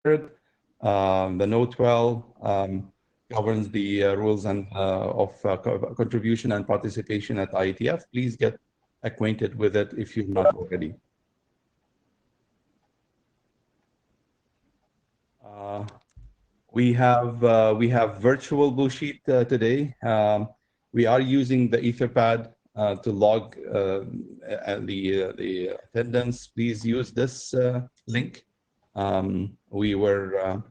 The Note 12 governs the rules and of contribution and participation at IETF. Please get acquainted with it if you've not already. We have virtual blue sheet today. We are using the Etherpad to log the attendance. Please use this link. We were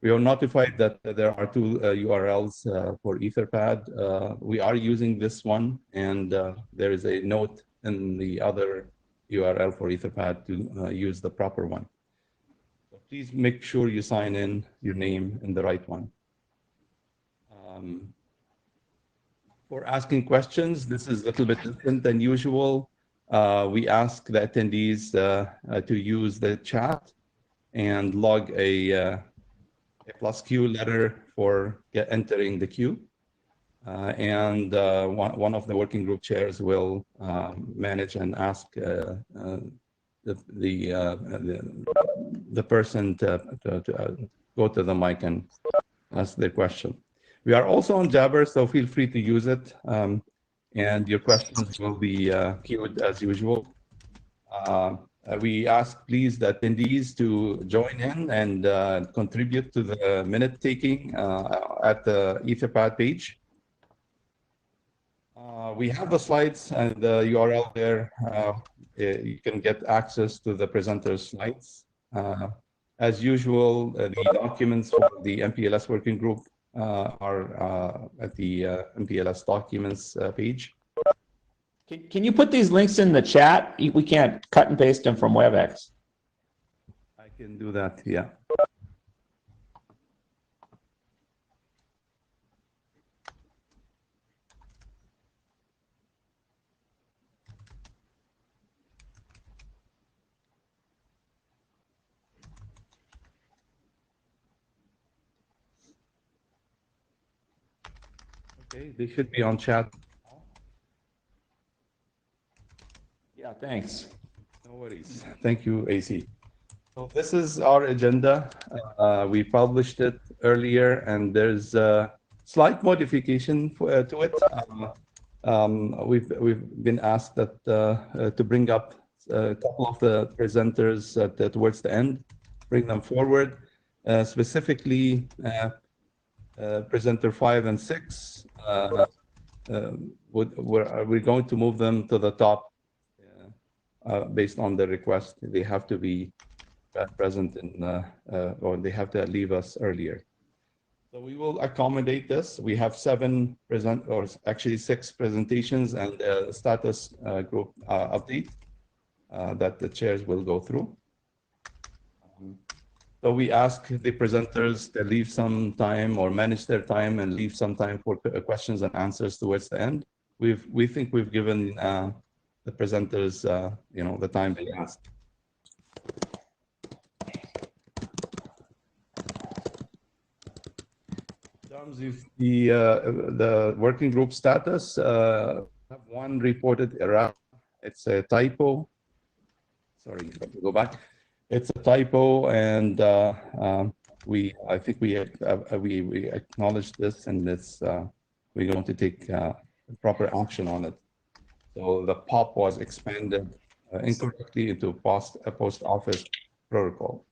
notified that there are two URLs for Etherpad. We are using this one, and there is a note in the other URL for Etherpad to use the proper one. So please make sure you sign in your name in the right one. For asking questions, this is a little bit different than usual. We ask the attendees to use the chat and log a +Q letter for entering the queue. And one of the working group chairs will manage and ask the person to go to the mic and ask their question. We are also on Jabber, so feel free to use it. And your questions will be queued as usual. We ask, please, the attendees to join in and contribute to the minute taking at the Etherpad page. We have the slides and the URL there. You can get access to the presenter's slides. As usual, the documents for the MPLS working group are at the MPLS documents page. Can you put these links in the chat? We can't cut and paste them from WebEx. I can do that, yeah. Okay, they should be on chat. Yeah, thanks. No worries. Thank you, AC. So this is our agenda. We published it earlier, and there's a slight modification to it. We've been asked that to bring up a couple of the presenters towards the end, bring them forward. Specifically, presenter 5 and 6. We're going to move them to the top based on the request. They have to be present in, or they have to leave us earlier. So we will accommodate this. We have 7 actually 6 presentations and a status group update that the chairs will go through. So we ask the presenters to leave some time or manage their time and leave some time for questions and answers towards the end. We think we've given the presenters, the time they asked. In terms of the working group status, have one reported error. It's a typo. Sorry, let me go back. It's a typo, and I think we acknowledge this, and it's we're going to take proper action on it. So the POP was expanded incorrectly into a post office protocol,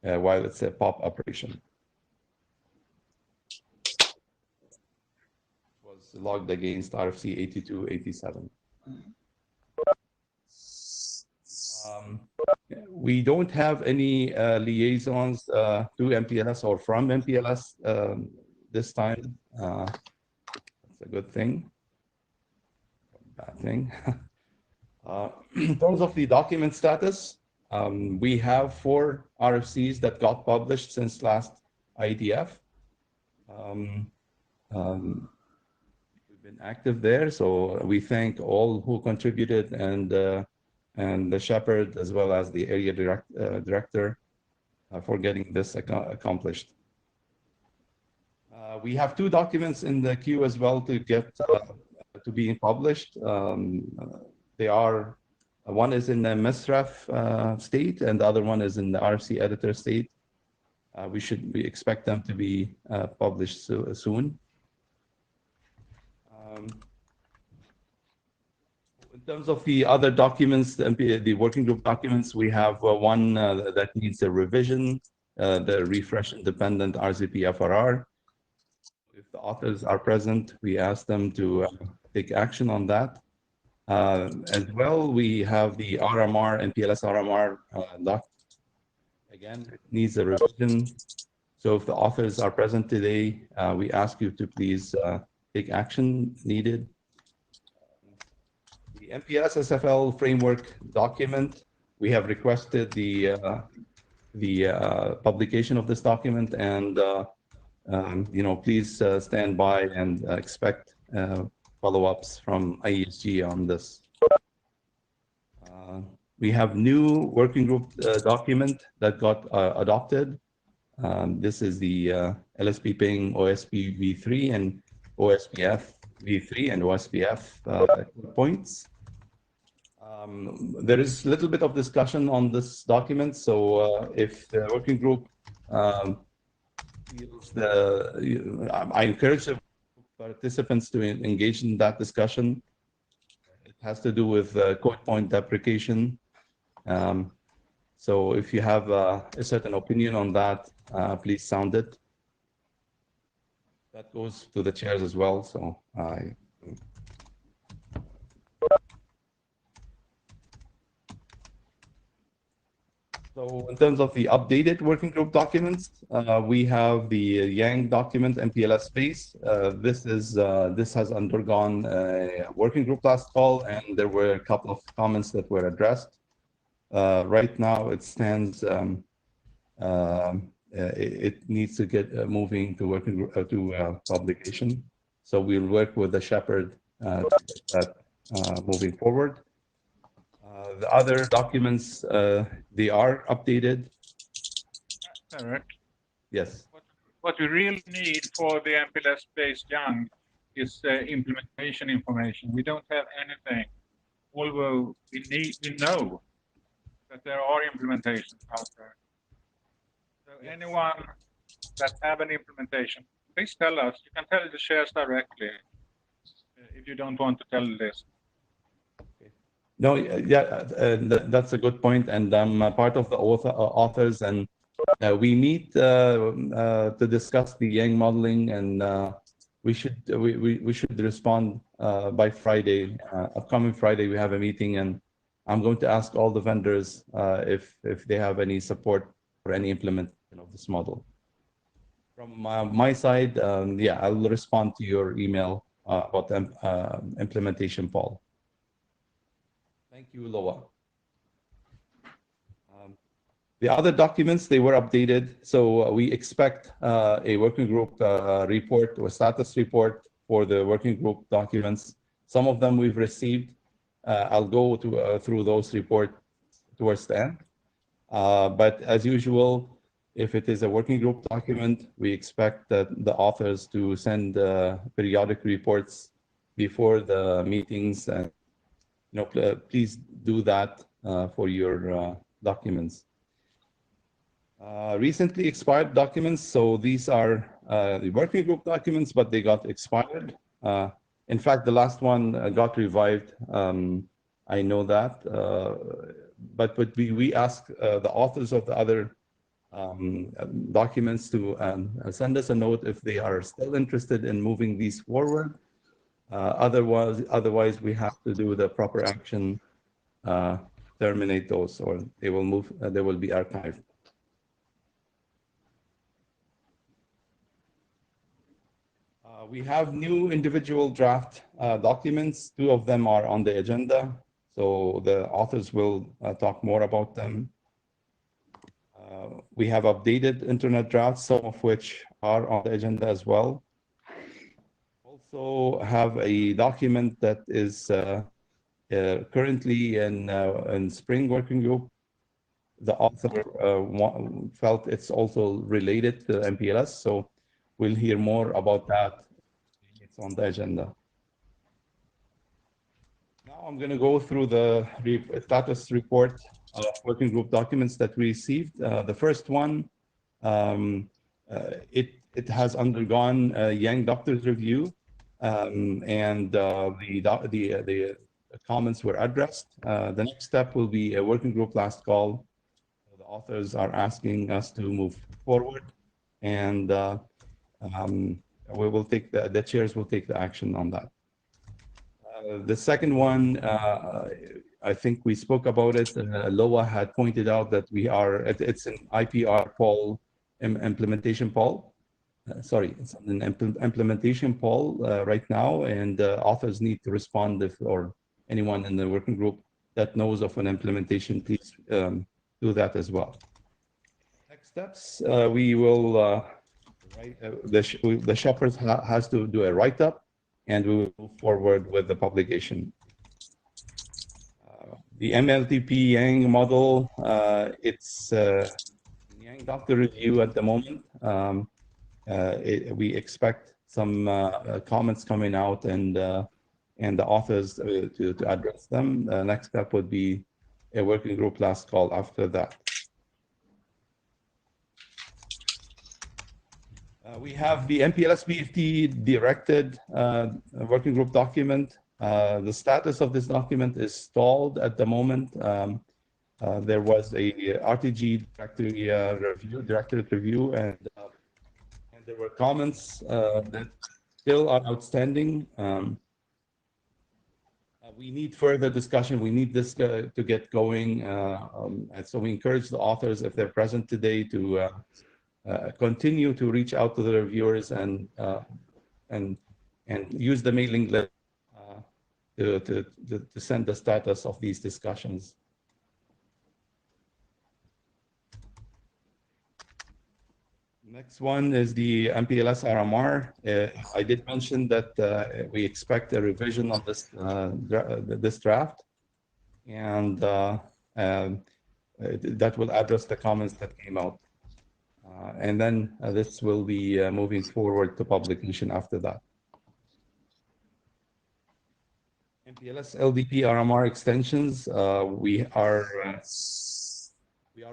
while it's a POP operation. It was logged against RFC 8287. We don't have any liaisons to MPLS or from MPLS this time. That's a good thing. Bad thing. In terms of the document status, we have 4 RFCs that got published since last IETF. We've been active there, so we thank all who contributed, and the shepherd as well as the area director for getting this accomplished. We have 2 documents in the queue as well to get to being published. They are, one is in the MSREF state, and the other one is in the RFC editor state. We expect them to be published soon. In terms of the other documents, the working group documents, we have one that needs a revision, the refresh independent RZP FRR. If the authors are present, we ask them to take action on that. As well, we have the RMR, MPLS RMR doc. Again, it needs a revision. So if the authors are present today, we ask you to please take action needed. The MPLS SFL framework document, we have requested the publication of this document, and please stand by and expect follow-ups from IESG on this. We have new working group document that got adopted. This is the LSP ping OSP v3 and OSPF v3 and OSPF points. There is a little bit of discussion on this document, so if the working group feels I encourage the participants to engage in that discussion. It has to do with code point deprecation. So if you have a certain opinion on that, please sound it. That goes to the chairs as well. So So in terms of the updated working group documents, we have the Yang document MPLS space. This has undergone a working group last fall, and there were a couple of comments that were addressed. Right now, it stands. It needs to get moving to working group to publication. So we'll work with the Shepherd to get that moving forward. The other documents, they are updated. Eric? Yes. What we really need for the MPLS-based Young is implementation information. We don't have anything, although we know that there are implementations out there. So anyone that have an implementation, please tell us. You can tell the shares directly if you don't want to tell this. No, yeah, that's a good point, and I'm part of the authors, and we meet to discuss the Yang modeling, and we should respond by Friday. Upcoming Friday, we have a meeting, and I'm going to ask all the vendors if they have any support for any implementation of this model. From my side, yeah, I'll respond to your email about the implementation, Paul. Thank you, Loa. The other documents, they were updated. So we expect a working group report or status report for the working group documents. Some of them we've received. I'll go through those reports towards the end. But as usual, if it is a working group document, we expect that the authors to send periodic reports before the meetings, and please do that for your documents. Recently expired documents. So these are the working group documents, but they got expired. In fact, the last one got revived. I know that. But we ask the authors of the other documents to send us a note if they are still interested in moving these forward. Otherwise, we have to do the proper action, terminate those, or they will move. They will be archived. We have new individual draft documents. 2 of them are on the agenda, so the authors will talk more about them. We have updated internet drafts, some of which are on the agenda as well. Also have a document that is currently in spring working group. The author felt it's also related to MPLS, so we'll hear more about that. It's on the agenda. Now I'm going to go through the status report of working group documents that we received. The first one It has undergone a young doctor's review, and the comments were addressed. The next step will be a working group last call. The authors are asking us to move forward, and we will take the chairs will take the action on that. The second one, I think we spoke about it. Loa had pointed out that it's an IPR poll, implementation poll. Sorry, it's an implementation poll right now, and authors need to respond or anyone in the working group that knows of an implementation, please do that as well. Next steps, we will, the Shepherds has to do a write-up, and we will move forward with the publication. The MLTP Yang model, it's Yang doctor review at the moment. We expect some comments coming out and the authors to address them. Next step would be a working group last call after that. We have the MPLS BFT directed working group document. The status of this document is stalled at the moment. There was a RTG directorate review, and there were comments that still are outstanding. We need further discussion. We need this to get going. And so we encourage the authors, if they're present today, to continue to reach out to the reviewers and use the mailing list to send the status of these discussions. Next one is the MPLS RMR. I did mention that we expect a revision of this draft, and that will address the comments that came out. And then this will be moving forward to publication after that. MPLS LDP RMR extensions, we are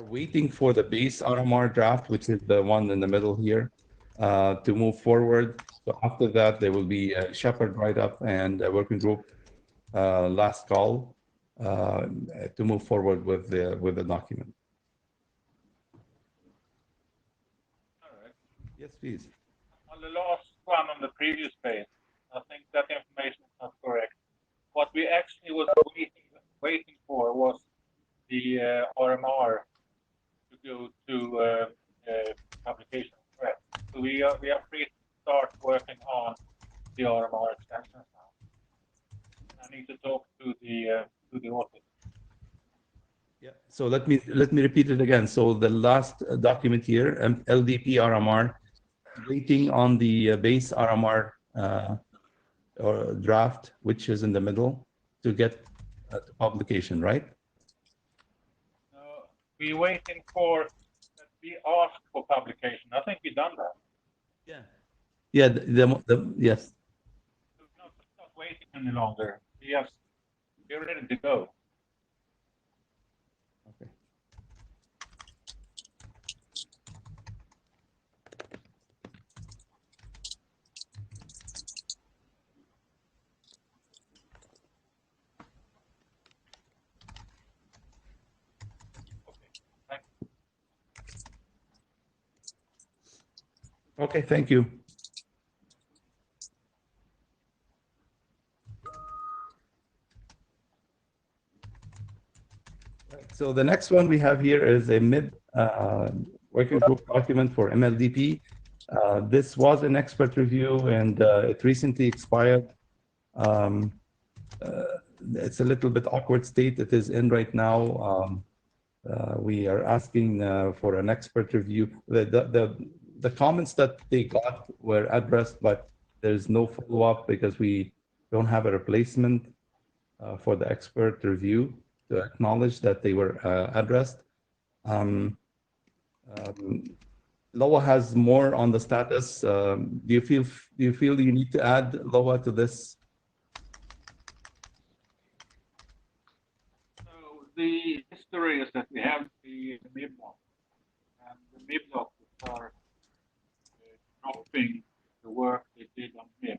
waiting for the base RMR draft, which is the one in the middle here, to move forward. So after that, there will be a Shepherd write-up and a working group last call to move forward with the document. Yes, please. On the last one on the previous page, I think that information is not correct. What we actually was waiting for was the RMR to go to publication threat. So we are free to start working on the RMR extensions now. I need to talk to the author. Yeah. So let me repeat it again. So the last document here, LDP RMR, waiting on the base RMR or draft, which is in the middle, to get to publication, right? We're waiting for that we ask for publication. I think we've done that. Yeah. Yeah. Yes. We're not waiting any longer. Yes, we're ready to go. Okay. Okay, thank you. So the next one we have here is a MIB working group document for MLDP. This was an expert review, and it recently expired. It's a little bit awkward state it is in right now. We are asking for an expert review. The comments that they got were addressed, but there's no follow-up because we don't have a replacement for the expert review to acknowledge that they were addressed. Loa has more on the status. Do you feel you need to add, Loa, to this? So the history is that we have the MIB block, and the MIB block was grouping the work they did on MIPS.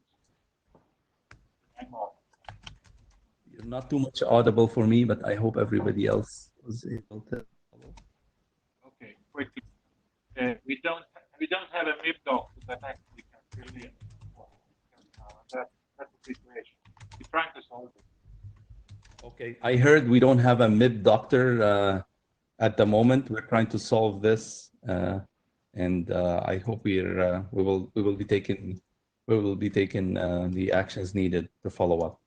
You're not too much audible for me, but I hope everybody else was able to follow. Okay, quickly. We don't have a MIP doctor that actually can fill in. That's the situation. We're trying to solve it. Okay, I heard we don't have a mid doctor at the moment. We're trying to solve this, and I hope we will be taking the actions needed to follow up.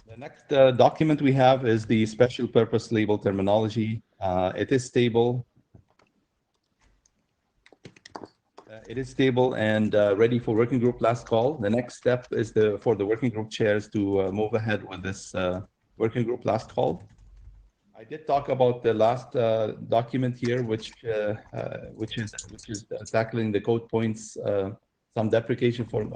The next document we have is the special purpose label terminology. It is stable. It is stable and ready for working group last call. The next step is for the working group chairs to move ahead with this working group last call. I did talk about the last document here, which is tackling the code points, some deprecation for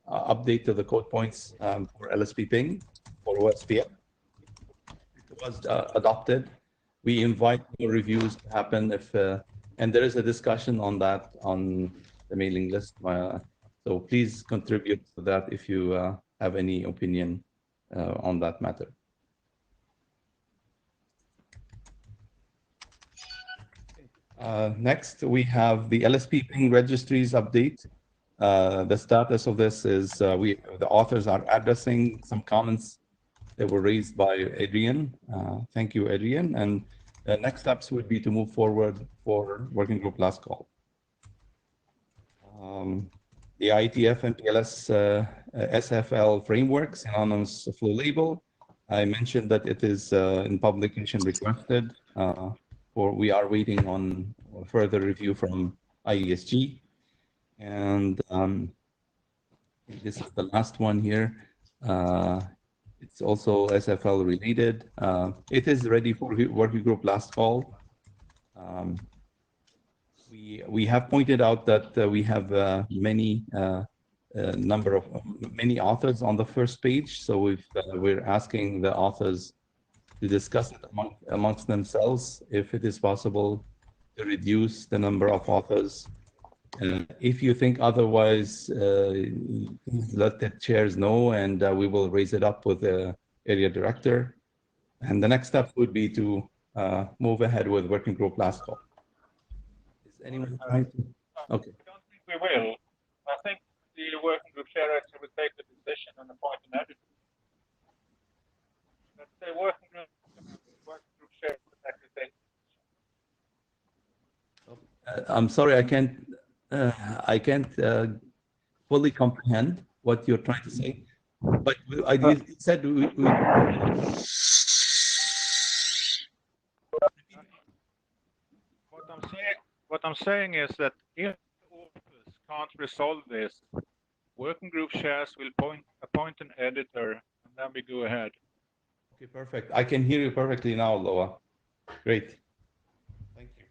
update to the code points for LSP ping for OSPF. It was adopted. We invite more reviews to happen if, and there is a discussion on that on the mailing list. So please contribute to that if you have any opinion on that matter. Next, we have the LSP ping registries update. The status of this is the authors are addressing some comments that were raised by Adrian. Thank you, Adrian. And the next steps would be to move forward for working group last call. The IETF MPLS SFL framework, synonymous flow label. I mentioned that it is in publication requested. We are waiting on further review from IESG. And this is the last one here. It's also SFL related. It is ready for working group last call. We have pointed out that we have many authors on the first page. So we're asking the authors to discuss it amongst themselves if it is possible to reduce the number of authors. If you think otherwise, let the chairs know, and we will raise it up with the area director. And the next step would be to move ahead with working group last call. Is anyone trying to? Okay. I don't think we will. I think the working group chair actually will take the decision and appoint an editor. Let's say working group chair will actually take the decision. I'm sorry, I can't fully comprehend what you're trying to say, but I said What I'm saying is that if the authors can't resolve this, working group chairs will appoint an editor, and then we go ahead. Okay, perfect. I can hear you perfectly now, Loa. Great. Thank you.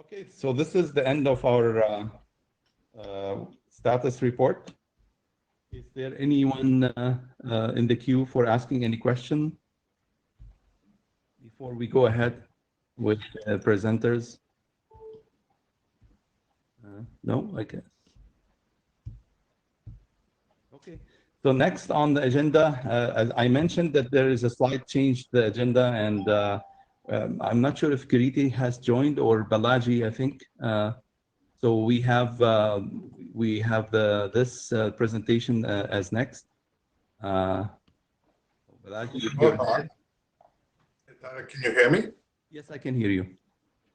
Okay, so this is the end of our status report. Is there anyone in the queue for asking any question before we go ahead with presenters? No, I guess. Okay, so next on the agenda, as I mentioned that there is a slight change to the agenda, and I'm not sure if Kiriti has joined or Balaji, I think. So we have this presentation as next. Balaji, Hold on. Can you hear me? yes, I can hear you.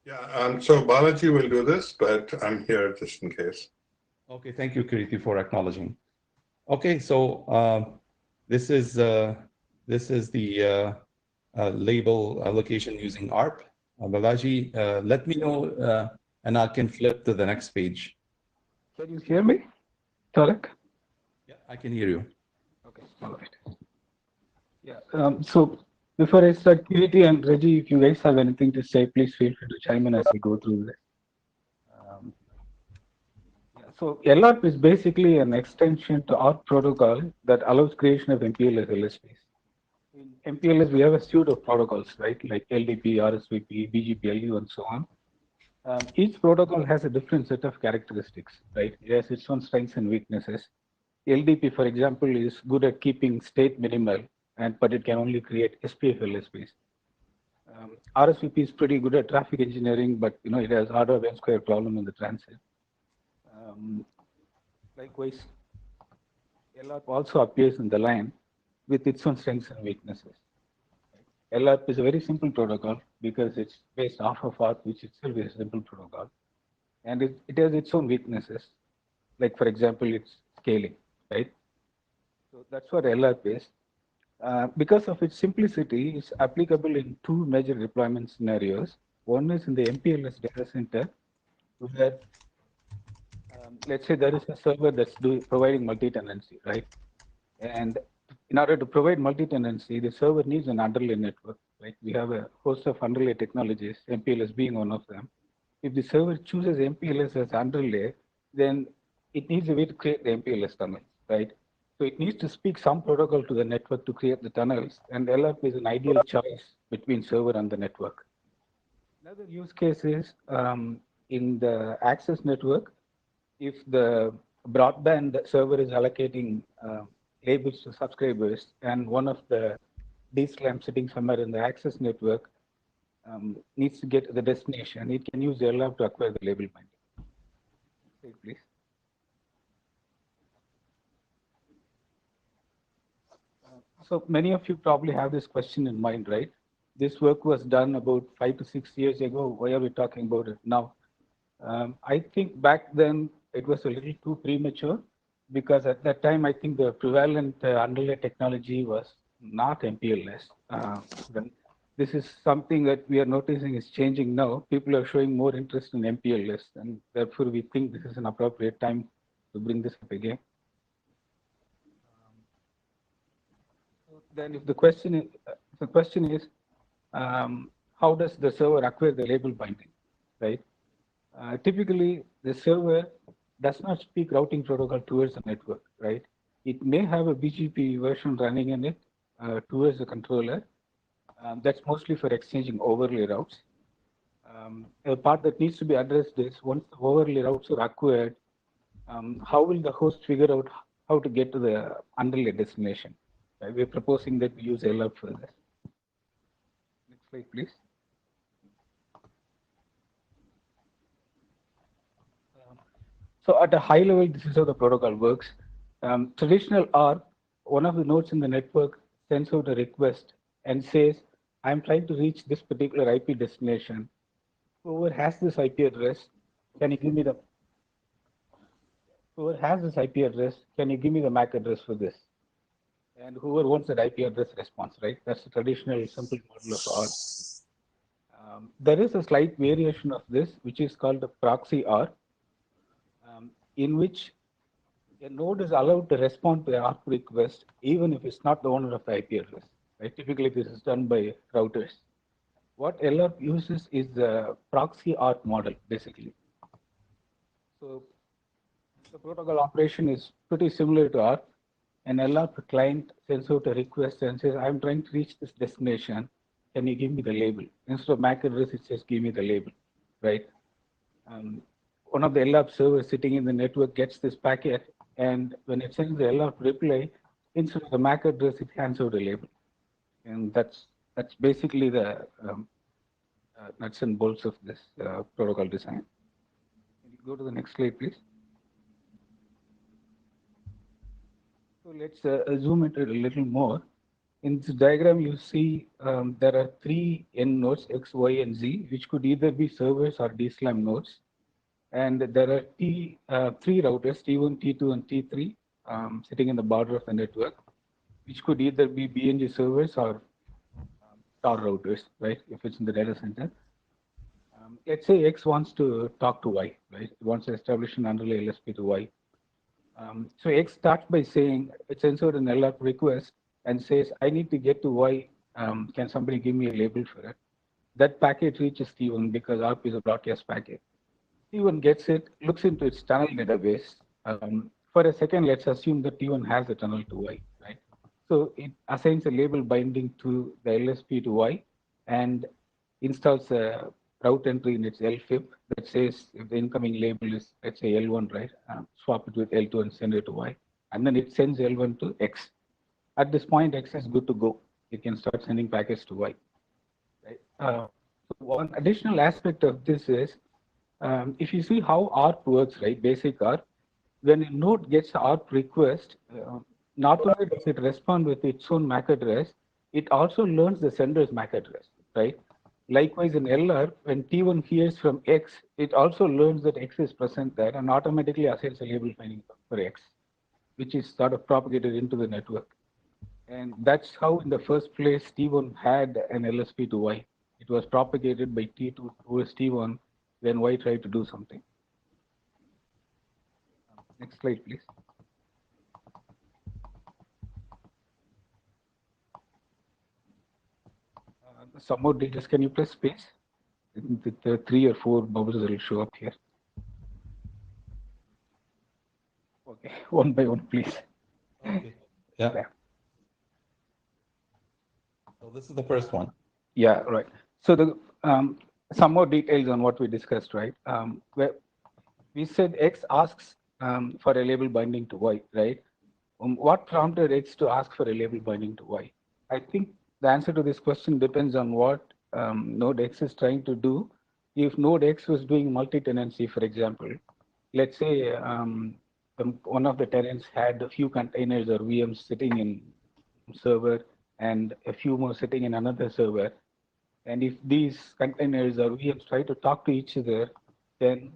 Yeah, so Balaji will do this, but I'm here just in case. Okay, thank you, Kiriti, for acknowledging. Okay, so this is the label allocation using ARP. Balaji, let me know, and I can flip to the next page. Can you hear me, Tarek? Yeah, I can hear you. Okay, all right. Yeah, so before I start, Kiriti and Reggie, if you guys have anything to say, please feel free to chime in as we go through this. So LRP is basically an extension to ARP protocol that allows creation of MPLS LSPs. In MPLS, we have a suite of protocols, right? Like LDP, RSVP, BGP, LU, and so on. Each protocol has a different set of characteristics, right? It has its own strengths and weaknesses. LDP, for example, is good at keeping state minimal, but it can only create SPF LSPs. RSVP is pretty good at traffic engineering, but it has order of n square problem in the transit. Likewise, LRP also appears in the line with its own strengths and weaknesses. LRP is a very simple protocol because it's based off of ARP, which itself is a simple protocol. And it has its own weaknesses, like, for example, its scaling, right? So that's what LRP is. Because of its simplicity, it's applicable in two major deployment scenarios. One is in the MPLS data center, where let's say there is a server that's providing multi-tenancy, right? And in order to provide multi-tenancy, the server needs an underlay network, right? We have a host of underlay technologies, MPLS being one of them. If the server chooses MPLS as underlay, then it needs a way to create the MPLS tunnel, right? So it needs to speak some protocol to the network to create the tunnels, and LRP is an ideal choice between server and the network. Another use case is in the access network, if the broadband server is allocating labels to subscribers, and one of the DSLAM sitting somewhere in the access network needs to get to the destination, it can use the LRP to acquire the label binding. Say, please. So many of you probably have this question in mind, right? This work was done about 5 to 6 years ago. Why are we talking about it now? I think back then it was a little too premature, because at that time I think the prevalent underlay technology was not MPLS. This is something that we are noticing is changing now. People are showing more interest in MPLS, and therefore we think this is an appropriate time to bring this up again. Then if the question is how does the server acquire the label binding, right? Typically, the server does not speak routing protocol towards the network, right? It may have a BGP version running in it towards the controller. That's mostly for exchanging overlay routes. A part that needs to be addressed is, once the overlay routes are acquired, how will the host figure out how to get to the underlay destination? We're proposing that we use LRP for this. Next slide, please. So at a high level, this is how the protocol works. Traditional ARP, one of the nodes in the network sends out a request and says, I'm trying to reach this particular IP destination. Whoever has this IP address, can you give me the MAC address for this? And whoever wants that IP address responds, right? That's the traditional simple model of ARP. There is a slight variation of this, which is called the proxy ARP, in which a node is allowed to respond to the ARP request even if it's not the owner of the IP address. Right? Typically, this is done by routers. What LRP uses is the proxy ARP model, basically. So the protocol operation is pretty similar to ARP. An LRP client sends out a request and says, I'm trying to reach this destination. Can you give me the label? Instead of MAC address, it says, give me the label, right? One of the LRP servers sitting in the network gets this packet, and when it sends the LRP reply, instead of the MAC address, it hands out a label. And that's basically the nuts and bolts of this protocol design. Can you go to the next slide, please? So let's zoom into it a little more. In this diagram, you see there are 3 N nodes, X, Y, and Z, which could either be servers or DSLAM nodes. And there are 3 routers, T1, T2, and T3, sitting in the border of the network, which could either be BNG servers or TOR routers, right, if it's in the data center. Let's say X wants to talk to Y, right? It wants to establish an underlay LSP to Y. So X starts by saying, it sends out an LRP request and says, I need to get to Y. Can somebody give me a label for it? That packet reaches T1 because ARP is a broadcast packet. T1 gets it, looks into its tunnel database. For a second, let's assume that T1 has a tunnel to Y, right? So it assigns a label binding to the LSP to Y and installs a route entry in its LFIP that says if the incoming label is, let's say, L1, right? Swap it with L2 and send it to Y. And then it sends L1 to X. At this point, X is good to go. You can start sending packets to Y. Right? So one additional aspect of this is, if you see how ARP works, right? Basic ARP, when a node gets ARP request, not only does it respond with its own MAC address, it also learns the sender's MAC address, right? Likewise, in LR, when T1 hears from X, it also learns that X is present there and automatically assigns a label finding for X, which is sort of propagated into the network. And that's how, in the first place, T1 had an LSP to Y. It was propagated by T2 towards T1 when Y tried to do something. Next slide, please. Some more details. Can you press space? The 3 or 4 bubbles will show up here. Okay, one by one, please. Okay. Yeah. So this is the first one. Yeah, right. So the some more details on what we discussed, right? Where we said X asks for a label binding to Y, right? What prompted X to ask for a label binding to Y? I think the answer to this question depends on what node X is trying to do. If node X was doing multi-tenancy, for example, let's say one of the tenants had a few containers or VMs sitting in server and a few more sitting in another server. And if these containers or VMs try to talk to each other, then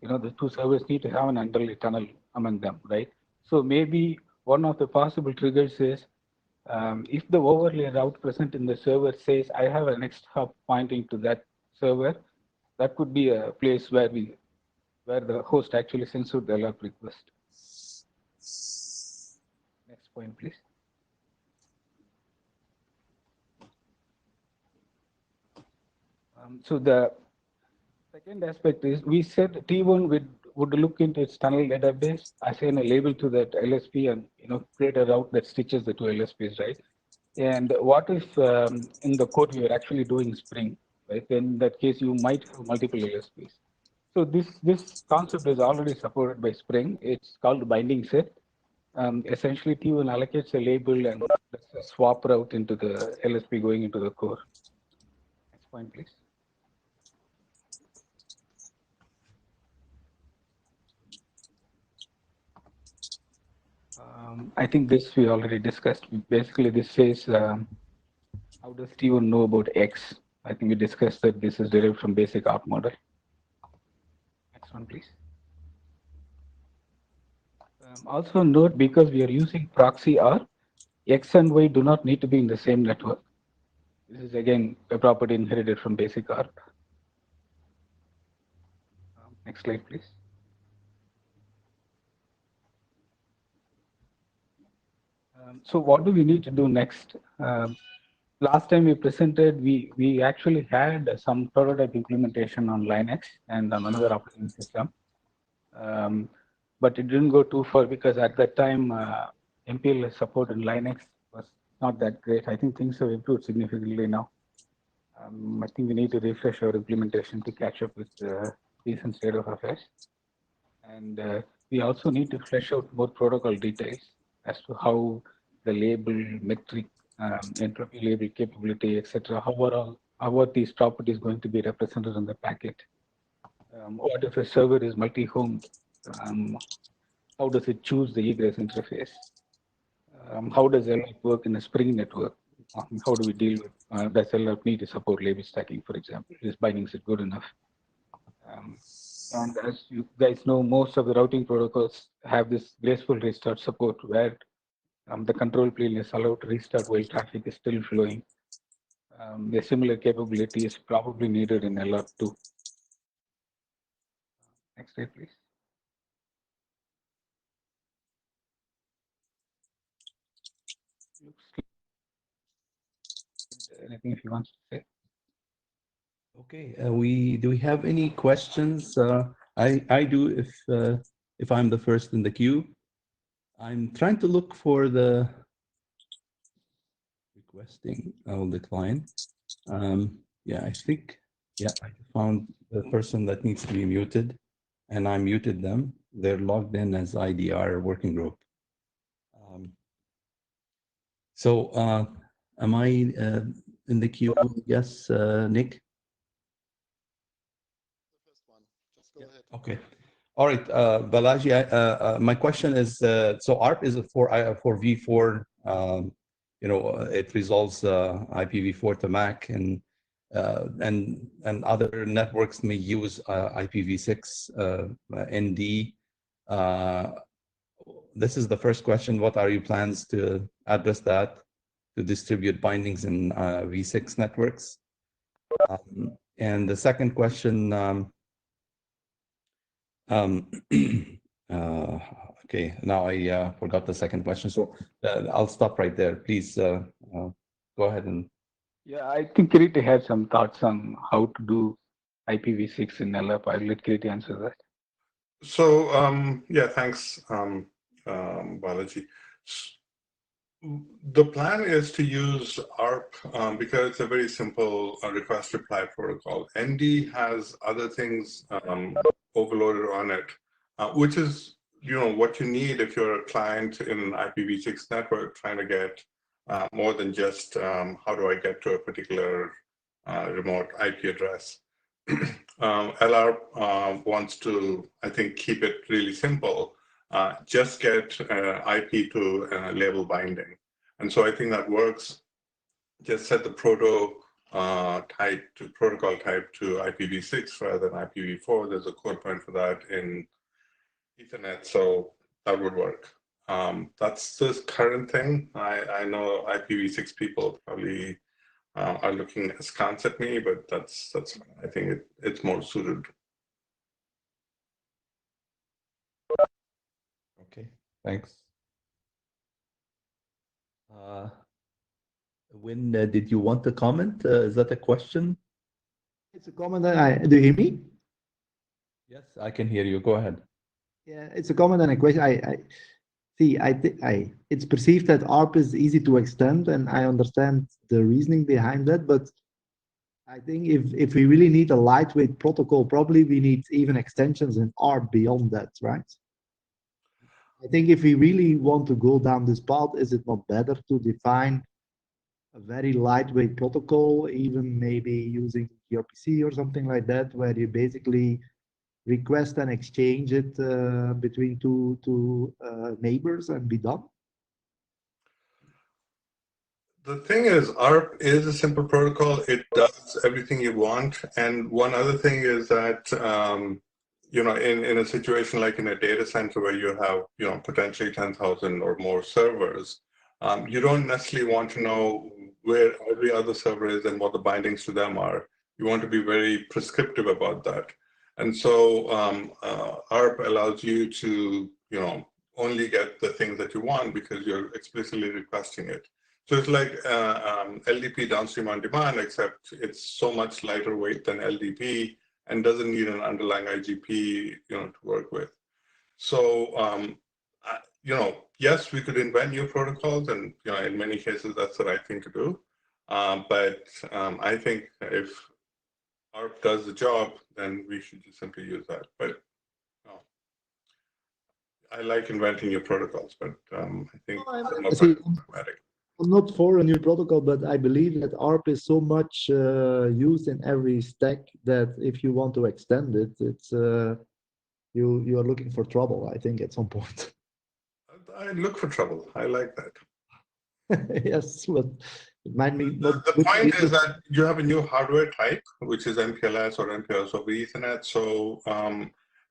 the two servers need to have an underlay tunnel among them, right? So maybe one of the possible triggers is if the overlay route present in the server says I have a next hub pointing to that server, that could be a place where the host actually sends out the LRP request. Next point, please. So the second aspect is we said T1 would look into its tunnel database, assign a label to that LSP, and create a route that stitches the two LSPs, right? And what if in the code you are actually doing Spring, right? Then in that case you might have multiple LSPs. So this concept is already supported by Spring. It's called binding set. Essentially, T1 allocates a label and does a swap route into the LSP going into the core. Next point, please. I think this we already discussed. Basically, this says how does T1 know about X? I think we discussed that this is derived from basic ARP model. Next one, please. Also note, because we are using proxy R, X and Y do not need to be in the same network. This is again a property inherited from basic ARP. Next slide, please. So what do we need to do next? Last time we presented, we actually had some prototype implementation on Linux and on another operating system. But it didn't go too far because at that time, MPLS support in Linux was not that great. I think things have improved significantly now. I think we need to refresh our implementation to catch up with the recent state of affairs. And we also need to flesh out more protocol details as to how the label, metric, entropy label capability, etc. How are these properties going to be represented in the packet? What if a server is multi-homed? How does it choose the egress interface? How does LRP work in a Spring network? How do we deal with, does LRP need to support label stacking, for example? Is binding set good enough? And as you guys know, most of the routing protocols have this graceful restart support where the control plane is allowed to restart while traffic is still flowing. A similar capability is probably needed in LR2. Next slide, please. Anything if you want to say? Okay. Do we have any questions? I do if I'm the first in the queue. I'm trying to look for the requesting. I'll decline. Yeah, I think Yeah, I found the person that needs to be muted, and I muted them. They're logged in as IDR working group. So am I in the queue? Yes, Nick? Okay. All right, Balaji, my question is, so ARP is for V4, it resolves IPv4 to MAC, and other networks may use IPv6 ND. This is the first question. What are your plans to address that, to distribute bindings in V6 networks? And the second question, okay, now I forgot the second question, so I'll stop right there. Please go ahead and. Yeah, I think Kiriti had some thoughts on how to do IPv6 in LARP. I'll let Kiriti answer that. So, yeah, thanks, Balaji. The plan is to use ARP because it's a very simple request reply protocol. ND has other things overloaded on it, which is what you need if you're a client in an IPv6 network trying to get more than just how do I get to a particular remote IP address. LR wants to, I think, keep it really simple. Just get IP to label binding. And so I think that works. Just set the protocol type to IPv6 rather than IPv4. There's a code point for that in Ethernet, so that would work. That's the current thing. I know IPv6 people probably are looking askance at me, but that's I think it's more suited. Okay, thanks. When did you want to comment? Is that a question? It's a comment. Do you hear me? Yes, I can hear you. Go ahead. Yeah, it's a comment and a question. I see. It's perceived that ARP is easy to extend, and I understand the reasoning behind that. But I think if we really need a lightweight protocol, probably we need even extensions in ARP beyond that, right? I think if we really want to go down this path, is it not better to define a very lightweight protocol, even maybe using gRPC or something like that, where you basically request and exchange it between two neighbors and be done? The thing is, ARP is a simple protocol. It does everything you want. And one other thing is that, in a situation like in a data center where you have, potentially 10,000 or more servers, you don't necessarily want to know where every other server is and what the bindings to them are. You want to be very prescriptive about that. And so ARP allows you to, only get the things that you want because you're explicitly requesting it. So it's like LDP downstream on demand, except it's so much lighter weight than LDP and doesn't need an underlying IGP, to work with. So, yes, we could invent new protocols, and in many cases that's the right thing to do. But I think if ARP does the job, then we should just simply use that. But I like inventing new protocols, but I think I'm not for a new protocol, but I believe that ARP is so much used in every stack that if you want to extend it, it's you are looking for trouble, I think, at some point. I look for trouble. I like that. Yes, but it might be not. The point is that you have a new hardware type, which is MPLS or MPLS over Ethernet. So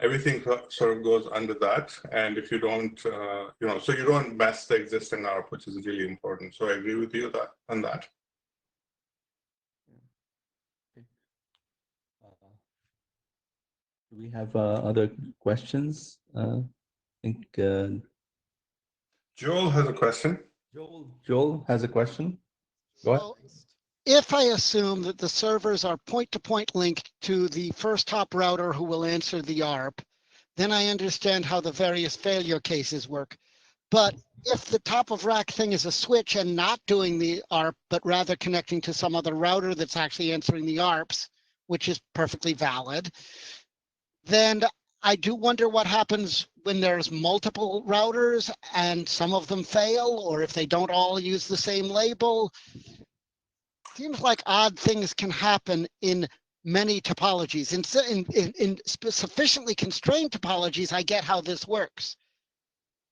everything sort of goes under that. And if you don't, so you don't mess the existing ARP, which is really important. So I agree with you on that. Do we have other questions? I think Joel has a question. Joel has a question. Go ahead. So if I assume that the servers are point-to-point linked to the first hop router who will answer the ARP, then I understand how the various failure cases work. But if the top of rack thing is a switch and not doing the ARP, but rather connecting to some other router that's actually answering the ARPs, which is perfectly valid. Then I do wonder what happens when there's multiple routers and some of them fail, or if they don't all use the same label. Seems like odd things can happen in many topologies. In sufficiently constrained topologies, I get how this works.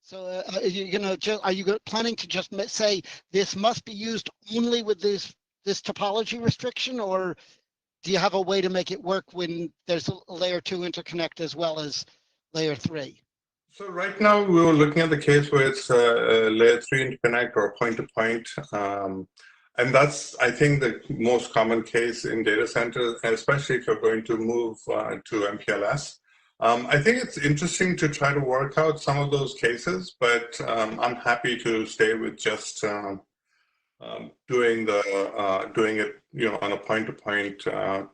So are you planning to just say this must be used only with this topology restriction, or do you have a way to make it work when there's a layer 2 interconnect as well as layer 3? So right now we were looking at the case where it's a layer 3 interconnect or point-to-point. And that's, I think, the most common case in data centers, especially if you're going to move to MPLS. I think it's interesting to try to work out some of those cases, but I'm happy to stay with just doing it, on a point-to-point, a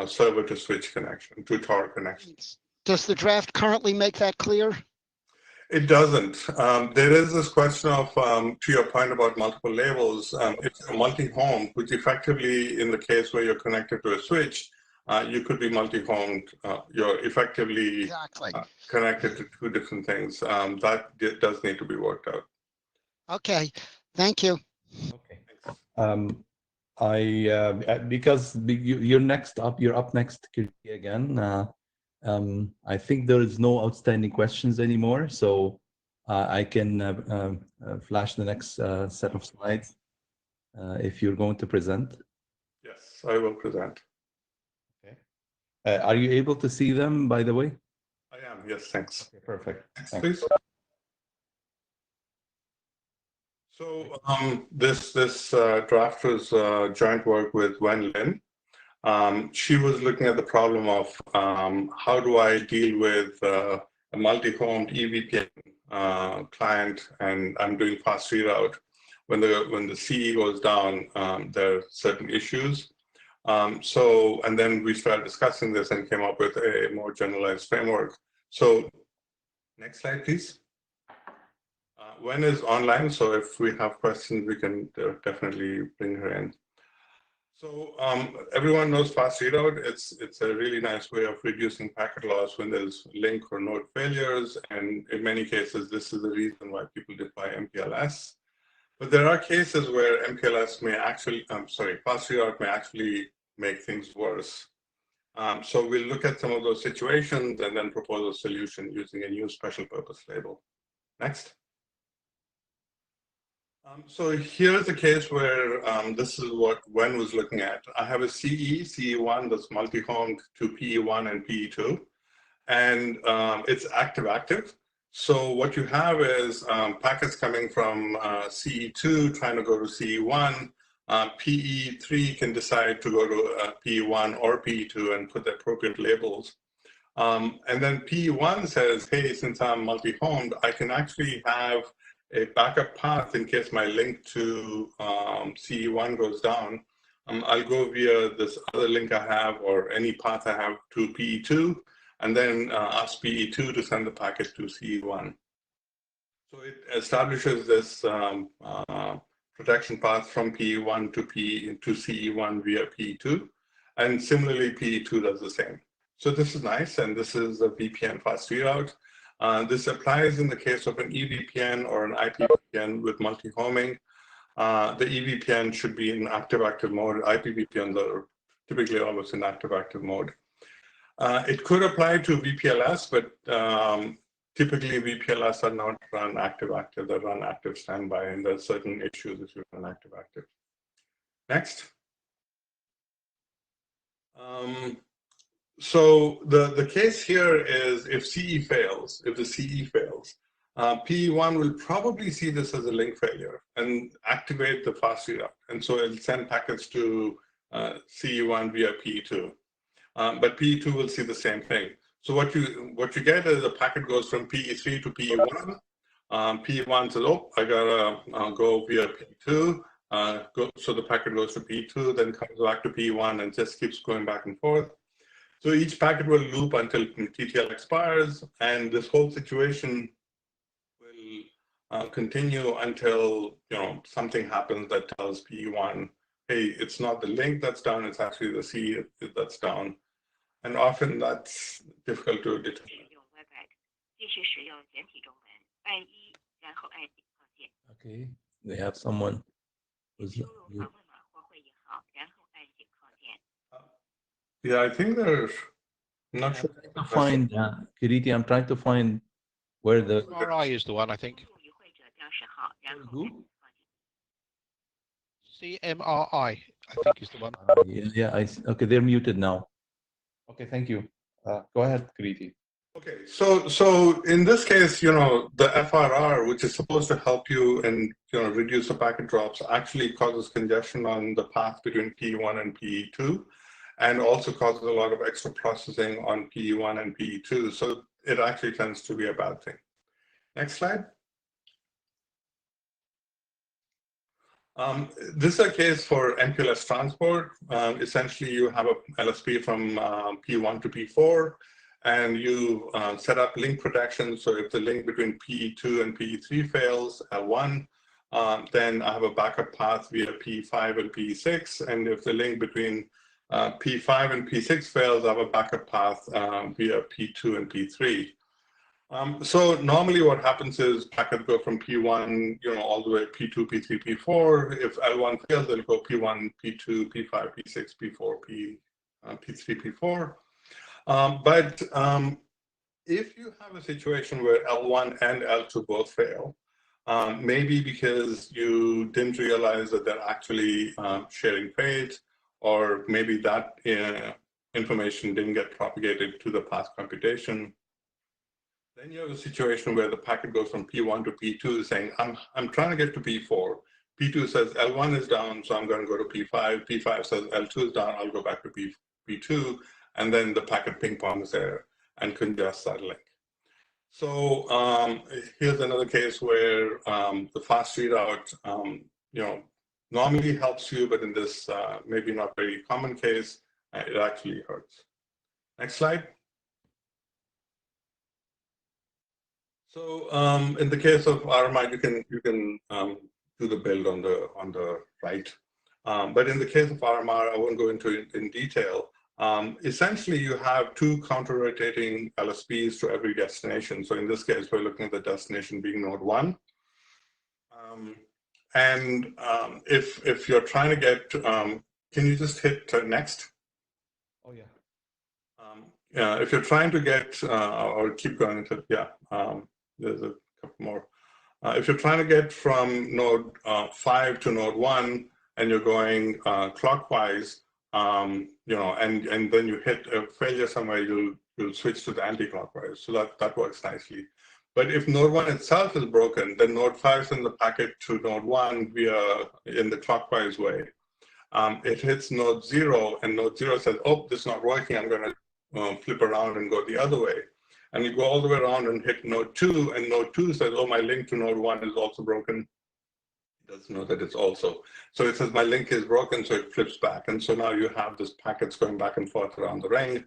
server-to-switch connection, to Tor connection. Does the draft currently make that clear? It doesn't. There is this question of, to your point about multiple labels, it's a multi-home, which effectively, in the case where you're connected to a switch, you could be multi-homed. You're effectively connected to two different things. That does need to be worked out. Okay, thank you. Okay. Because you're next up, you're up next again. I think there is no outstanding questions anymore, so I can flash the next set of slides if you're going to present. Yes, I will present. Okay. Are you able to see them, by the way? I am, yes, thanks. Okay, perfect. Next, Thanks. please. So this draft was joint work with Wen Lin. She was looking at the problem of how do I deal with a multi-homed EVPN client, and I'm doing fast readout. When the CE goes down, there are certain issues. And then we started discussing this and came up with a more generalized framework. So next slide, please. Wen is online, so if we have questions, we can definitely bring her in. So everyone knows fast readout. It's a really nice way of reducing packet loss when there's link or node failures. And in many cases, this is the reason why people deploy MPLS. But there are cases where MPLS may actually, fast readout may actually make things worse. So we'll look at some of those situations and then propose a solution using a new special purpose label. Next. So here's a case where this is what Wen was looking at. I have a CE1 that's multi-homed to PE1 and PE2, and it's active-active. So what you have is packets coming from CE2 trying to go to CE1. PE3 can decide to go to PE1 or PE2 and put the appropriate labels. And then PE1 says, hey, since I'm multi-homed, I can actually have a backup path in case my link to CE1 goes down. I'll go via this other link I have or any path I have to PE2, and then ask PE2 to send the packet to CE1. So it establishes this protection path from PE1 to CE1 via PE2, and similarly PE2 does the same. So this is nice, and this is a VPN fast readout. This applies in the case of an EVPN or an IPVPN with multi-homing. The EVPN should be in active-active mode. IPVPNs are typically always in active-active mode. It could apply to VPLS, but typically VPLS are not run active-active. They run active standby, and there's certain issues if you run active-active. Next. So the case here is if CE fails, if the CE fails, PE1 will probably see this as a link failure and activate the fast readout. And so it'll send packets to CE1 via PE2. But PE2 will see the same thing. So what you get is a packet goes from PE3 to PE1. PE1 says, oh, I gotta go via PE2. So the packet goes to PE2, then comes back to PE1 and just keeps going back and forth. So each packet will loop until TTL expires, and this whole situation will continue until something happens that tells PE1, hey, it's not the link that's down, it's actually the C that's down. And often that's difficult to determine. Okay, we have someone who's. Yeah, I think there's. I'm not sure. I'm trying to find, Kiriti, I'm trying to find where the. RI is the one, I think. Who? CMRI, I think is the one. Yeah, okay, they're muted now. Okay, thank you. Go ahead, Kiriti. Okay, so in this case, you know, the FRR, which is supposed to help you and, you know, reduce the packet drops, actually causes congestion on the path between PE1 and PE2, and also causes a lot of extra processing on PE1 and PE2. So it actually tends to be a bad thing. Next slide. This is a case for MPLS transport. Essentially, you have a LSP from P1 to P4, and you set up link protection. So if the link between PE2 and PE3 fails, L1, then I have a backup path via P5 and P6. And if the link between P5 and P6 fails, I have a backup path via P2 and P3. So normally what happens is packets go from P1, you know, all the way P2, P3, P4. If L1 fails, they'll go P1, P2, P5, P6, P4, P3, P4. But if you have a situation where L1 and L2 both fail, maybe because you didn't realize that they're actually sharing fades, or maybe that information didn't get propagated to the path computation, then you have a situation where the packet goes from P1 to P2 saying, I'm trying to get to P4. P2 says L1 is down, so I'm going to go to P5. P5 says L2 is down, I'll go back to P2. And then the packet ping pongs there and congests that link. So here's another case where the fast readout, you know, normally helps you, but in this maybe not very common case, it actually hurts. Next slide. So in the case of RMI, you can do the build on the right. But in the case of RMR, I won't go into it in detail. Essentially, you have two counter-rotating LSPs to every destination. So in this case, we're looking at the destination being node 1. If you're trying to get, can you just hit next? Oh, yeah. If you're trying to get, or keep going until, yeah, there's a couple more. If you're trying to get from node 5 to node 1 and you're going clockwise, you know, and then you hit a failure somewhere, you'll switch to the anti-clockwise. So that works nicely. But if node 1 itself is broken, then node 5 sends the packet to node 1 in the clockwise way. It hits node 0, and node 0 says, oh, this is not working, I'm going to flip around and go the other way. And you go all the way around and hit node 2, and node 2 says, oh, my link to node 1 is also broken. It doesn't know that it's also. So it says my link is broken, so it flips back. And so now you have this packets going back and forth around the ring.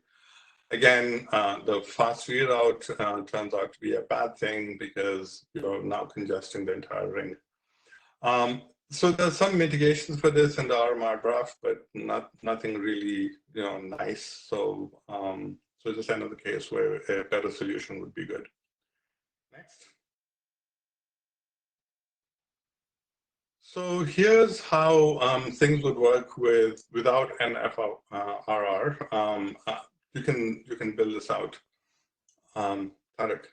Again, the fast readout turns out to be a bad thing because you're now congesting the entire ring. So there's some mitigations for this in the RMR draft, but nothing really, you know, nice. So so it's just another case where a better solution would be good. Next. So here's how things would work without an FRR. You can build this out. Tarek.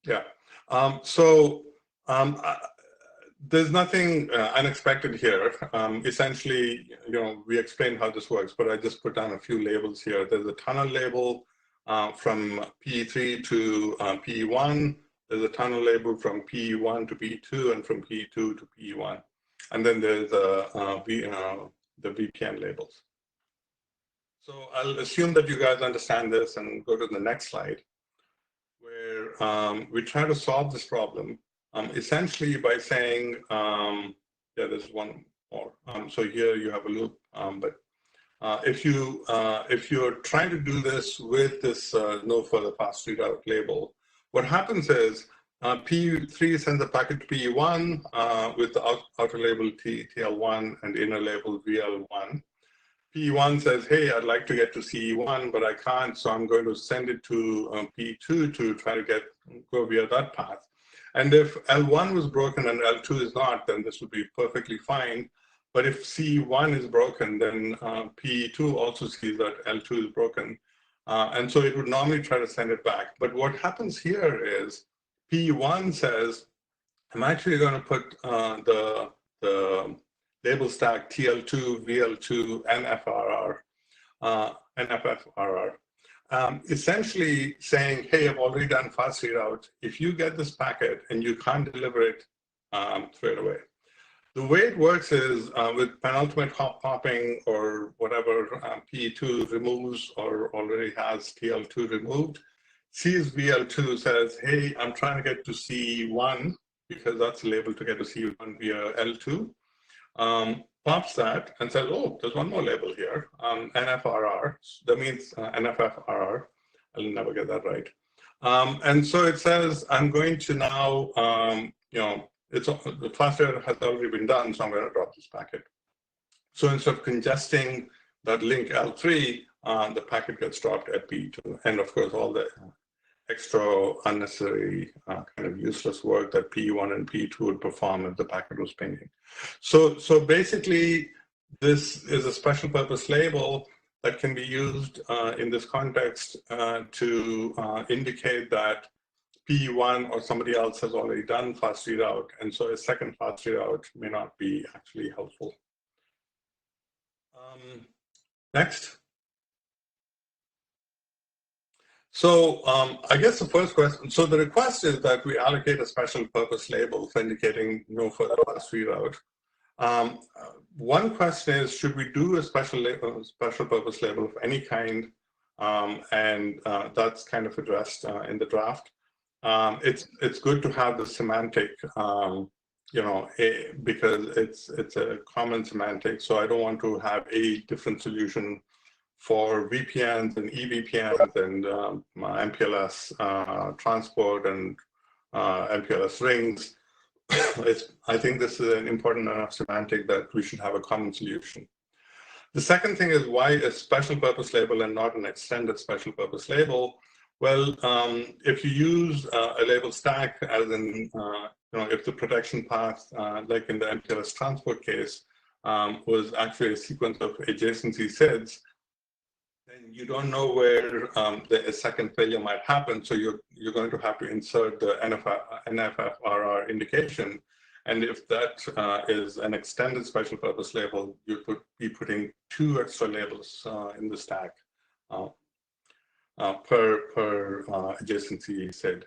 Yeah. There's nothing unexpected here. Essentially, you know, we explained how this works, but I just put down a few labels here. There's a tunnel label from PE3 to PE1. There's a tunnel label from PE1 to PE2 and from PE2 to PE1. And then there's the VPN labels. So I'll assume that you guys understand this and go to the next slide, where we try to solve this problem. Essentially by saying, yeah, there's one more. So here you have a loop, but if you're trying to do this with this no further fast readout label, what happens is PE3 sends a packet to PE1 with the outer label TL1 and inner label VL1. PE1 says, hey, I'd like to get to CE1, but I can't, so I'm going to send it to PE2 to try to go via that path. And if L1 was broken and L2 is not, then this would be perfectly fine. But if CE1 is broken, then PE2 also sees that L2 is broken. And so it would normally try to send it back. But what happens here is PE1 says, I'm actually going to put the label stack TL2, VL2, NFFRR, essentially saying, hey, I've already done fast readout. If you get this packet and you can't deliver it, throw it away. The way it works is with penultimate hop popping or whatever, PE2 removes or already has TL2 removed, sees VL2, says, hey, I'm trying to get to C1 because that's the label to get to C1 via L2. Pops that and says, oh, there's one more label here, NFRR. That means NFFRR. I'll never get that right. And so it says, I'm going to now, the fast readout has already been done, so I'm going to drop this packet. So instead of congesting that link L3, the packet gets dropped at P2. And of course, all the extra unnecessary kind of useless work that P1 and P2 would perform if the packet was pinging. So basically, this is a special purpose label that can be used in this context to indicate that P1 or somebody else has already done fast readout, and so a second fast readout may not be actually helpful. Next. So I guess the first question, so the request is that we allocate a special purpose label for indicating no further fast readout. One question is, should we do a special purpose label of any kind? And that's kind of addressed in the draft. It's good to have the semantic, because it's a common semantic. So I don't want to have a different solution for VPNs and eVPNs and MPLS transport and MPLS rings. I think this is an important enough semantic that we should have a common solution. The second thing is, why a special purpose label and not an extended special purpose label? Well, if you use a label stack, as in, if the protection path, like in the MPLS transport case, was actually a sequence of adjacency SIDs, then you don't know where a second failure might happen. So you're going to have to insert the NFFRR indication. And if that is an extended special purpose label, you could be putting 2 extra labels in the stack per adjacency SID.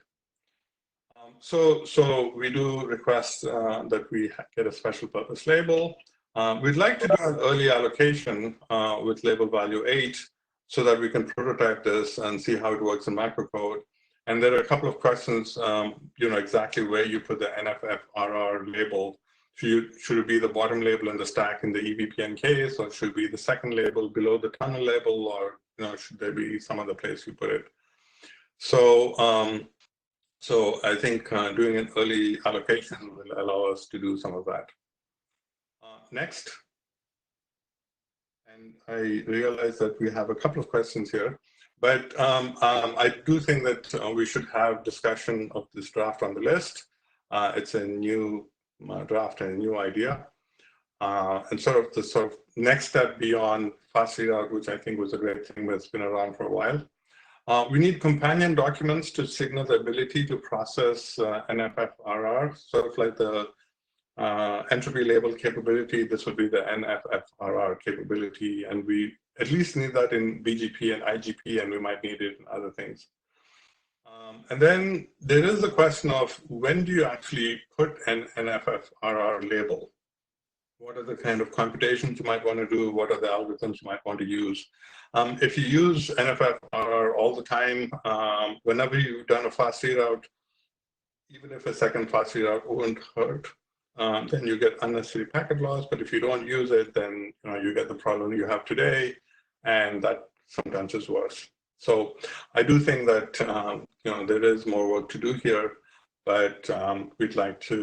So we do request that we get a special purpose label. We'd like to do an early allocation with label value 8 so that we can prototype this and see how it works in microcode. And there are a couple of questions, exactly where you put the NFFRR label. Should it be the bottom label in the stack in the eVPN case, or should it be the second label below the tunnel label, or should there be some other place you put it? So, so I think doing an early allocation will allow us to do some of that. Next. And I realize that we have a couple of questions here, but I do think that we should have discussion of this draft on the list. It's a new draft and a new idea. And the sort of next step beyond fast readout, which I think was a great thing that's been around for a while. We need companion documents to signal the ability to process NFFRR, sort of like the entropy label capability. This would be the NFFRR capability, and we at least need that in BGP and IGP, and we might need it in other things. And then there is the question of, when do you actually put an NFFRR label? What are the kind of computations you might want to do? What are the algorithms you might want to use? If you use NFFRR all the time, whenever you've done a fast readout, even if a second fast readout won't hurt, then you get unnecessary packet loss. But if you don't use it, then you get the problem you have today, and that sometimes is worse. So I do think that there is more work to do here, but we'd like to,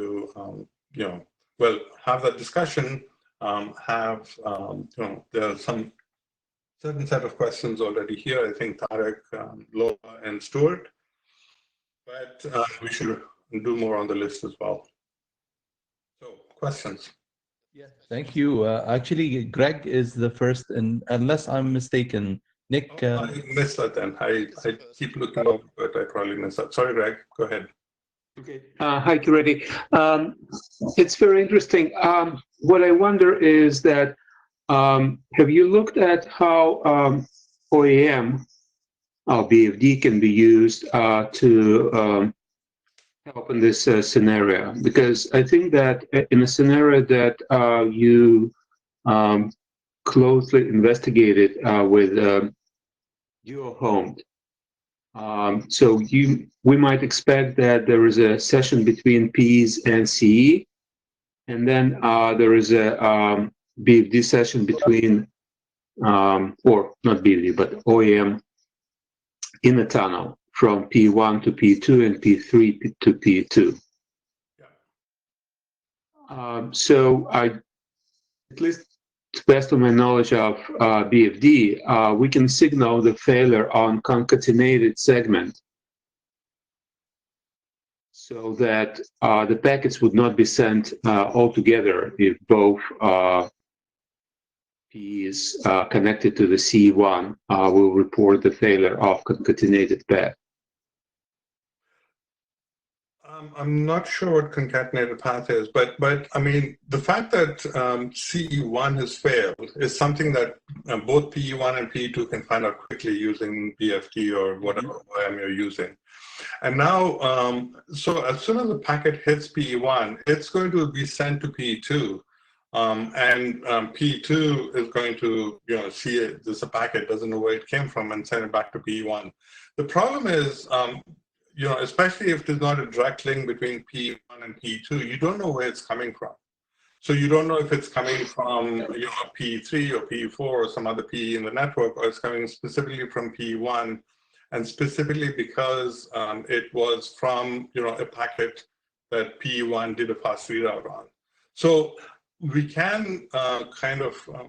well, have that discussion. There are some certain set of questions already here. I think Tarek, Laura, and Stuart, but we should do more on the list as well. So, questions? Yes, thank you. Actually, Greg is the first, and unless I'm mistaken, Nick. I missed that then. I keep looking over, but I probably missed that. Sorry, Greg, go ahead. Okay. Hi, Kireti. It's very interesting. What I wonder is that, have you looked at how OEM, BFD can be used to help in this scenario? Because I think that in a scenario that you closely investigated with dual homed, so we might expect that there is a session between P's and CE, and then there is a BFD session between, or not BFD, but OEM in the tunnel from P1 to P2 and P3 to P2. So at least to the best of my knowledge of BFD, we can signal the failure on concatenated segment so that the packets would not be sent all together if both P's connected to the C1 will report the failure of concatenated path. I'm not sure what concatenated path is, but I mean, the fact that CE1 has failed is something that both PE1 and PE2 can find out quickly using BFD or whatever OEM you're using. And now, so as soon as the packet hits PE1, it's going to be sent to PE2. And PE2 is going to, see it, there's a packet, doesn't know where it came from, and send it back to PE1. The problem is, especially if there's not a direct link between P1 and P2, you don't know where it's coming from. So you don't know if it's coming from, P3 or P4 or some other P in the network, or it's coming specifically from P1, and specifically because it was from, a packet that P1 did a fast readout on. So we can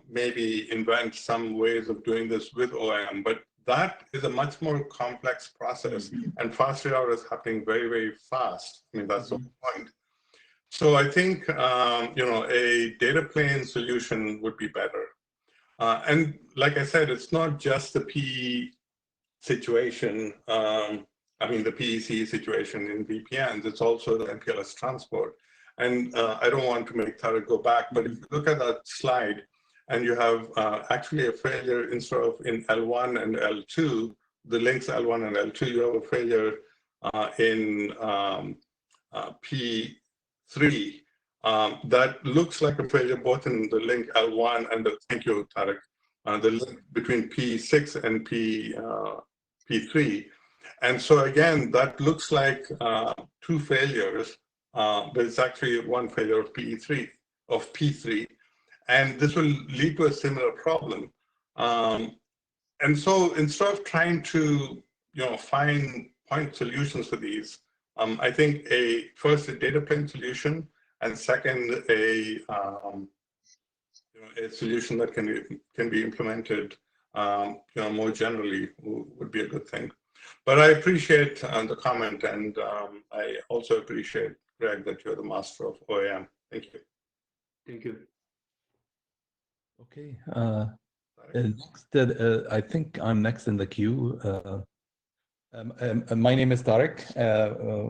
maybe invent some ways of doing this with OEM, but that is a much more complex process, and fast readout is happening very, very fast. I mean, that's the point. So I think, a data plane solution would be better. And like I said, it's not just the PE situation, the PEC situation in VPNs, it's also the MPLS transport. And I don't want to make Tarek go back, but if you look at that slide, and you have actually a failure instead of in L1 and L2, the links L1 and L2, you have a failure in P3 that looks like a failure both in the link L1 and thank you, Tarek, the link between P6 and P3. And so again, that looks like two failures, but it's actually one failure of P3. And this will lead to a similar problem. And so instead of trying to, find point solutions for these, I think first a data plane solution, and second a solution that can be implemented, more generally would be a good thing. But I appreciate the comment, and I also appreciate, Greg, that you're the master of OEM. Thank you. Thank you. Okay. Next, I think I'm next in the queue. My name is Tarek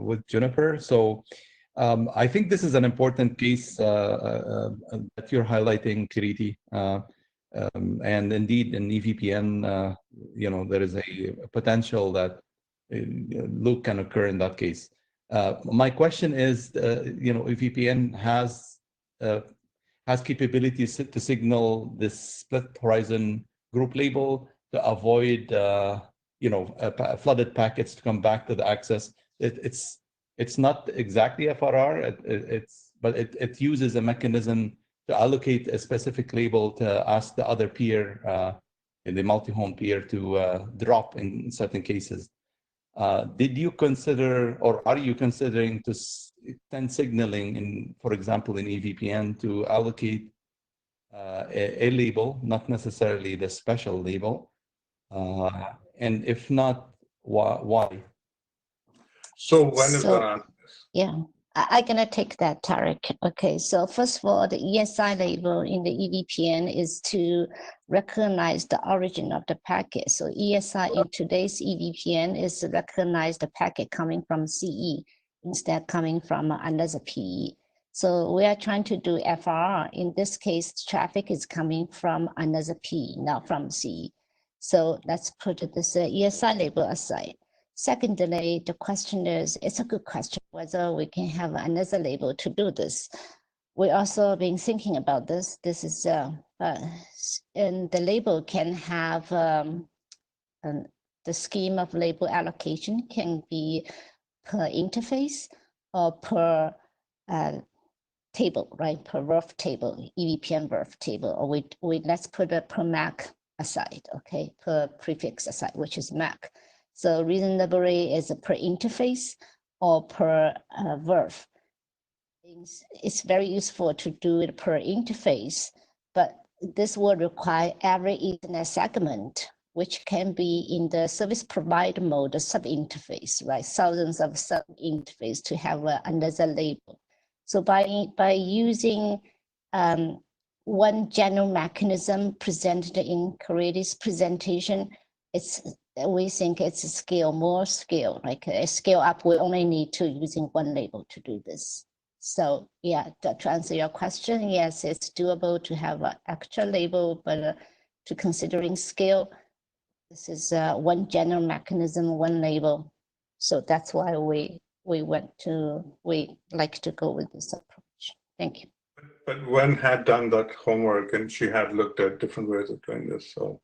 with Juniper. So I think this is an important case that you're highlighting, Kiriti. And indeed, in EVPN, there is a potential that loop can occur in that case. My question is, EVPN has capabilities to signal this split horizon group label to avoid, flooded packets to come back to the access. It's not exactly FRR, but it uses a mechanism to allocate a specific label to ask the other peer, in the multi-home peer, to drop in certain cases. Did you consider, or are you considering to extend signaling in, for example, in EVPN to allocate a label, not necessarily the special label? And if not, why? So when is So- gonna? Yeah, I'm gonna take that, Tarek. Okay, so first of all, the ESI label in the EVPN is to recognize the origin of the packet. So ESI in today's EVPN is to recognize the packet coming from CE instead coming from another PE. So we are trying to do FRR. In this case, traffic is coming from another PE, not from CE. So let's put this ESI label aside. Secondly, the question is, it's a good question whether we can have another label to do this. We also been thinking about this. This is, and the label can have, the scheme of label allocation can be per interface or per table, right? Per verb table, EVPN verb table, or we let's put a per MAC aside, okay? Per prefix aside, which is MAC. So reasonably is per interface or per verb. It's very useful to do it per interface, but this will require every Ethernet segment, which can be in the service provider mode, sub-interface, right? Thousands of sub-interface to have another label. So by using one general mechanism presented in Corradi's presentation, we think it's a scale, more scale, like a scale up. We only need to using one label to do this. So yeah, to answer your question, yes, it's doable to have an extra label, but to considering scale, this is one general mechanism, one label. So that's why we like to go with this approach. Thank you. But Wen had done that homework and she had looked at different ways of doing this. So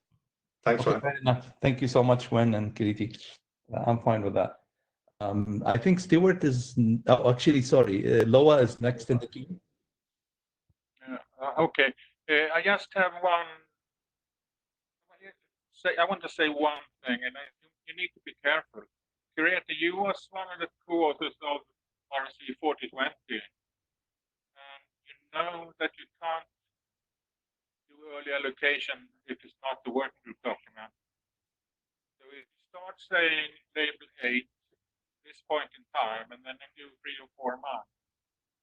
thanks, Okay, Wen. fair enough. Thank you so much, Wen and Kiriti. I'm fine with that. I think Stewart is, actually, sorry, Loa is next in the queue. Okay, I just have one. I want to say one thing, and you need to be careful. Kiriti, you was one of the co-authors of RC 4020, and you know that you can't do early allocation if it's not the working group document. So if you start saying label 8 this point in time, and then you do 3 or 4 months,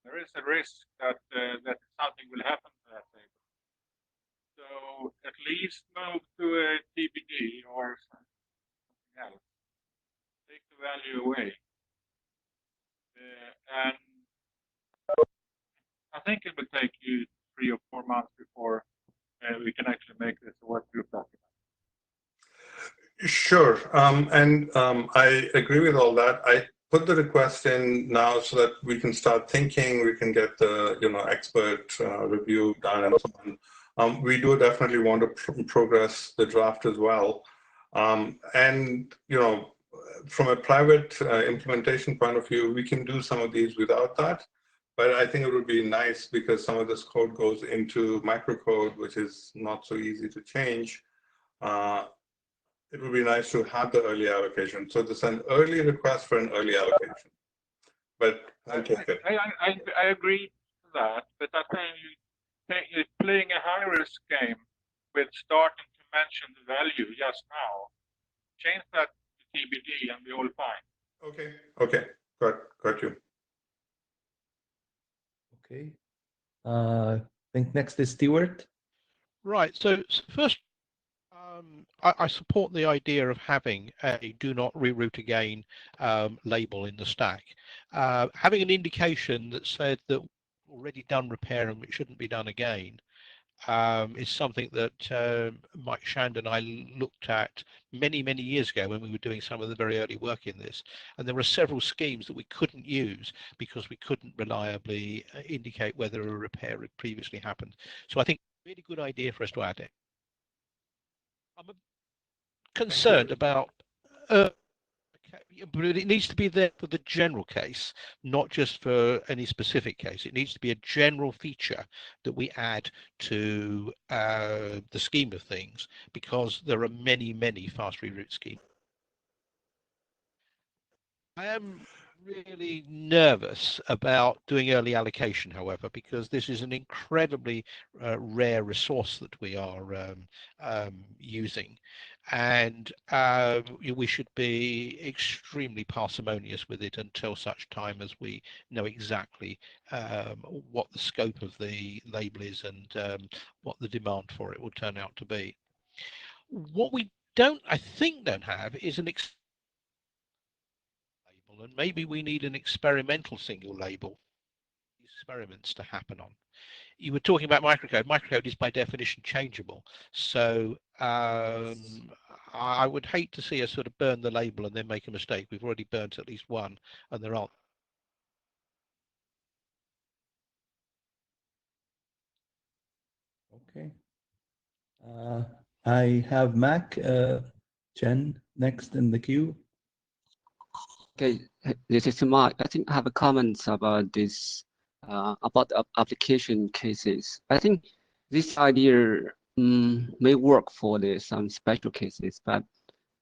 there is a risk that that something will happen to that label. So at least move to a TBD or something else. Take the value away. And I think it will take you 3 or 4 months before we can actually make this a work group document. Sure. I agree with all that. I put the request in now so that we can start thinking, we can get the expert review done and so on. We do definitely want to progress the draft as well. From a private implementation point of view, we can do some of these without that. But I think it would be nice because some of this code goes into microcode, which is not so easy to change. It would be nice to have the early allocation. So there's an early request for an early allocation. But I'll take it. I agree to that, but I think you're playing a high-risk game with starting to mention the value just now. Change that to TBD and be all fine. Okay. Got you. Okay. I think next is Stewart. Right. So first, I support the idea of having a do not reroute again label in the stack. Having an indication that said that already done repair and it shouldn't be done again is something that Mike Shand and I looked at many years ago when we were doing some of the very early work in this. And there were several schemes that we couldn't use because we couldn't reliably indicate whether a repair had previously happened. So I think it's a really good idea for us to add it. I'm concerned about but it needs to be there for the general case, not just for any specific case. It needs to be a general feature that we add to the scheme of things, because there are many fast reroute schemes. I am really nervous about doing early allocation, however, because this is an incredibly rare resource that we are using, and we should be extremely parsimonious with it until such time as we know exactly what the scope of the label is and what the demand for it will turn out to be. What we I think don't have is an label, and maybe we need an experimental single label experiments to happen on. You were talking about microcode. Microcode is by definition changeable, so I would hate to see us sort of burn the label and then make a mistake. We've already burnt at least one, and there aren't. Okay. I have Mac Chen next in the queue. Okay, this is Mark. I think I have a comments about this, about the application cases. I think this idea may work for some special cases, but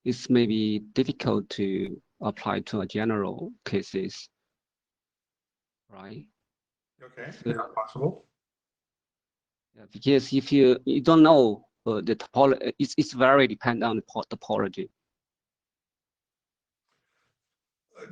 it's maybe difficult to apply to a general cases, right? Okay, So, yeah, possible. yeah, because if you don't know the topology, it's very dependent on the topology.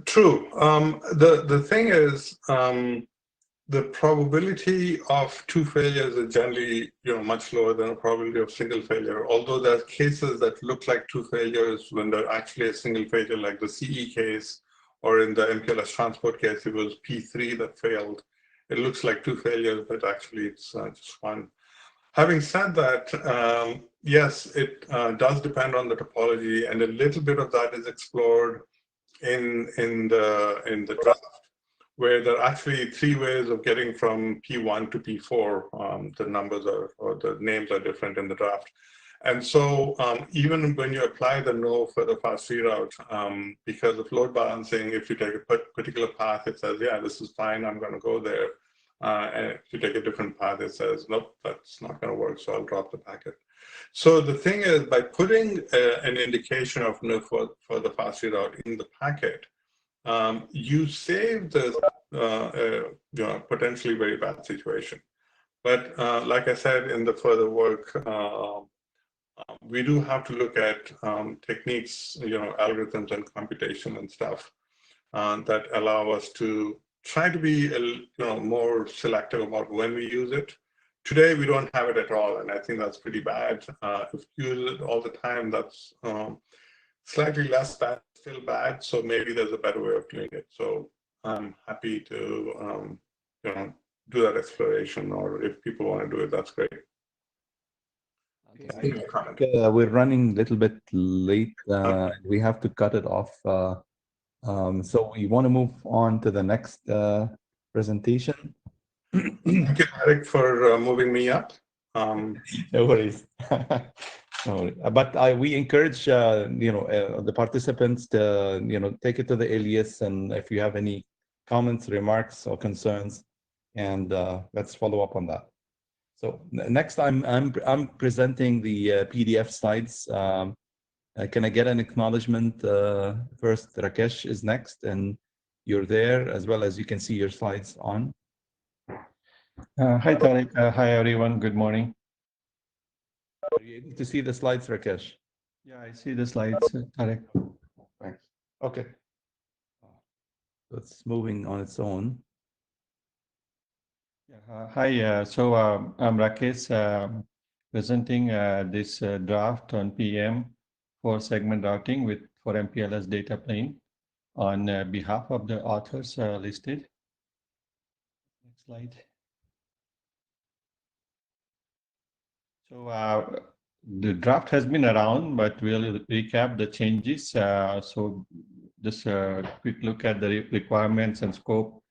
True. The thing is, the probability of two failures is generally, much lower than the probability of single failure. Although there are cases that look like two failures when they're actually a single failure, like the CE case, or in the MPLS transport case, it was P3 that failed. It looks like two failures, but actually it's just one. Having said that, yes, it does depend on the topology, and a little bit of that is explored in the draft, where there are actually three ways of getting from P1 to P4. The numbers or the names are different in the draft. And so even when you apply the no for the fast reroute, because of load balancing, if you take a particular path, it says, yeah, this is fine, I'm going to go there. And if you take a different path, it says, nope, that's not going to work, so I'll drop the packet. So the thing is, by putting an indication of no for the fast reroute in the packet, you save the potentially very bad situation. But like I said in the further work, we do have to look at techniques, algorithms and computation and stuff that allow us to try to be more selective about when we use it. Today, we don't have it at all, and I think that's pretty bad. If you use it all the time, that's slightly less bad, still bad, so maybe there's a better way of doing it. So I'm happy to do that exploration, or if people want to do it, that's great. Okay, I think, we're running a little bit late. We have to cut it off. So we want to move on to the next presentation. Thank you, Eric, for moving me up. No worries. No worries. But we encourage the participants to take it to the alias, and if you have any comments, remarks, or concerns, and let's follow up on that. So next, I'm presenting the PDF slides. Can I get an acknowledgement first? Rakesh is next, and you're there as well as you can see your slides on. Hi, Tariq. Hi, everyone. Good morning. Are you able to see the slides, Rakesh? Yeah, I see the slides, Tariq. Thanks. Okay. So it's moving on its own. Yeah, hi. So I'm Rakesh, presenting this draft on PM for segment routing for MPLS data plane on behalf of the authors listed. Next slide. So the draft has been around, but we'll recap the changes. So just a quick look at the requirements and scope,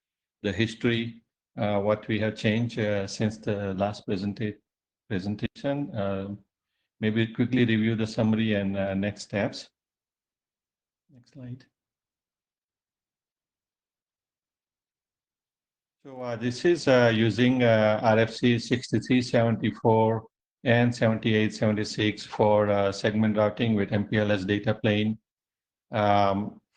the history, what we have changed since the last presentation. Maybe quickly review the summary and next steps. Next slide. So this is using RFC 6374 and 7876 for segment routing with MPLS data plane.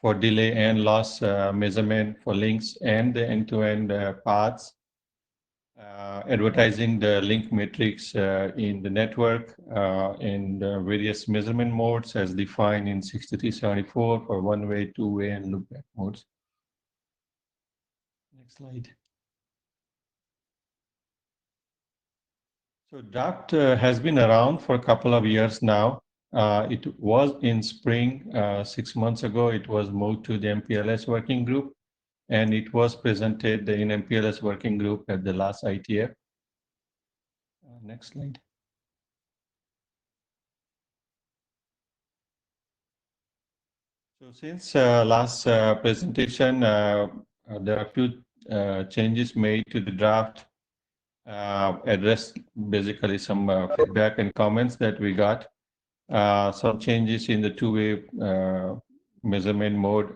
for delay and loss measurement for links and the end-to-end paths, advertising the link metrics in the network in the various measurement modes as defined in 6374 for one-way, two-way, and loopback modes. Next slide. So draft has been around for a couple of years now. It was in spring 6 months ago. It was moved to the MPLS working group, and it was presented in MPLS working group at the last IETF. Next slide. So since last presentation, there are a few changes made to the draft. Address basically some feedback and comments that we got. Some changes in the two-way measurement mode.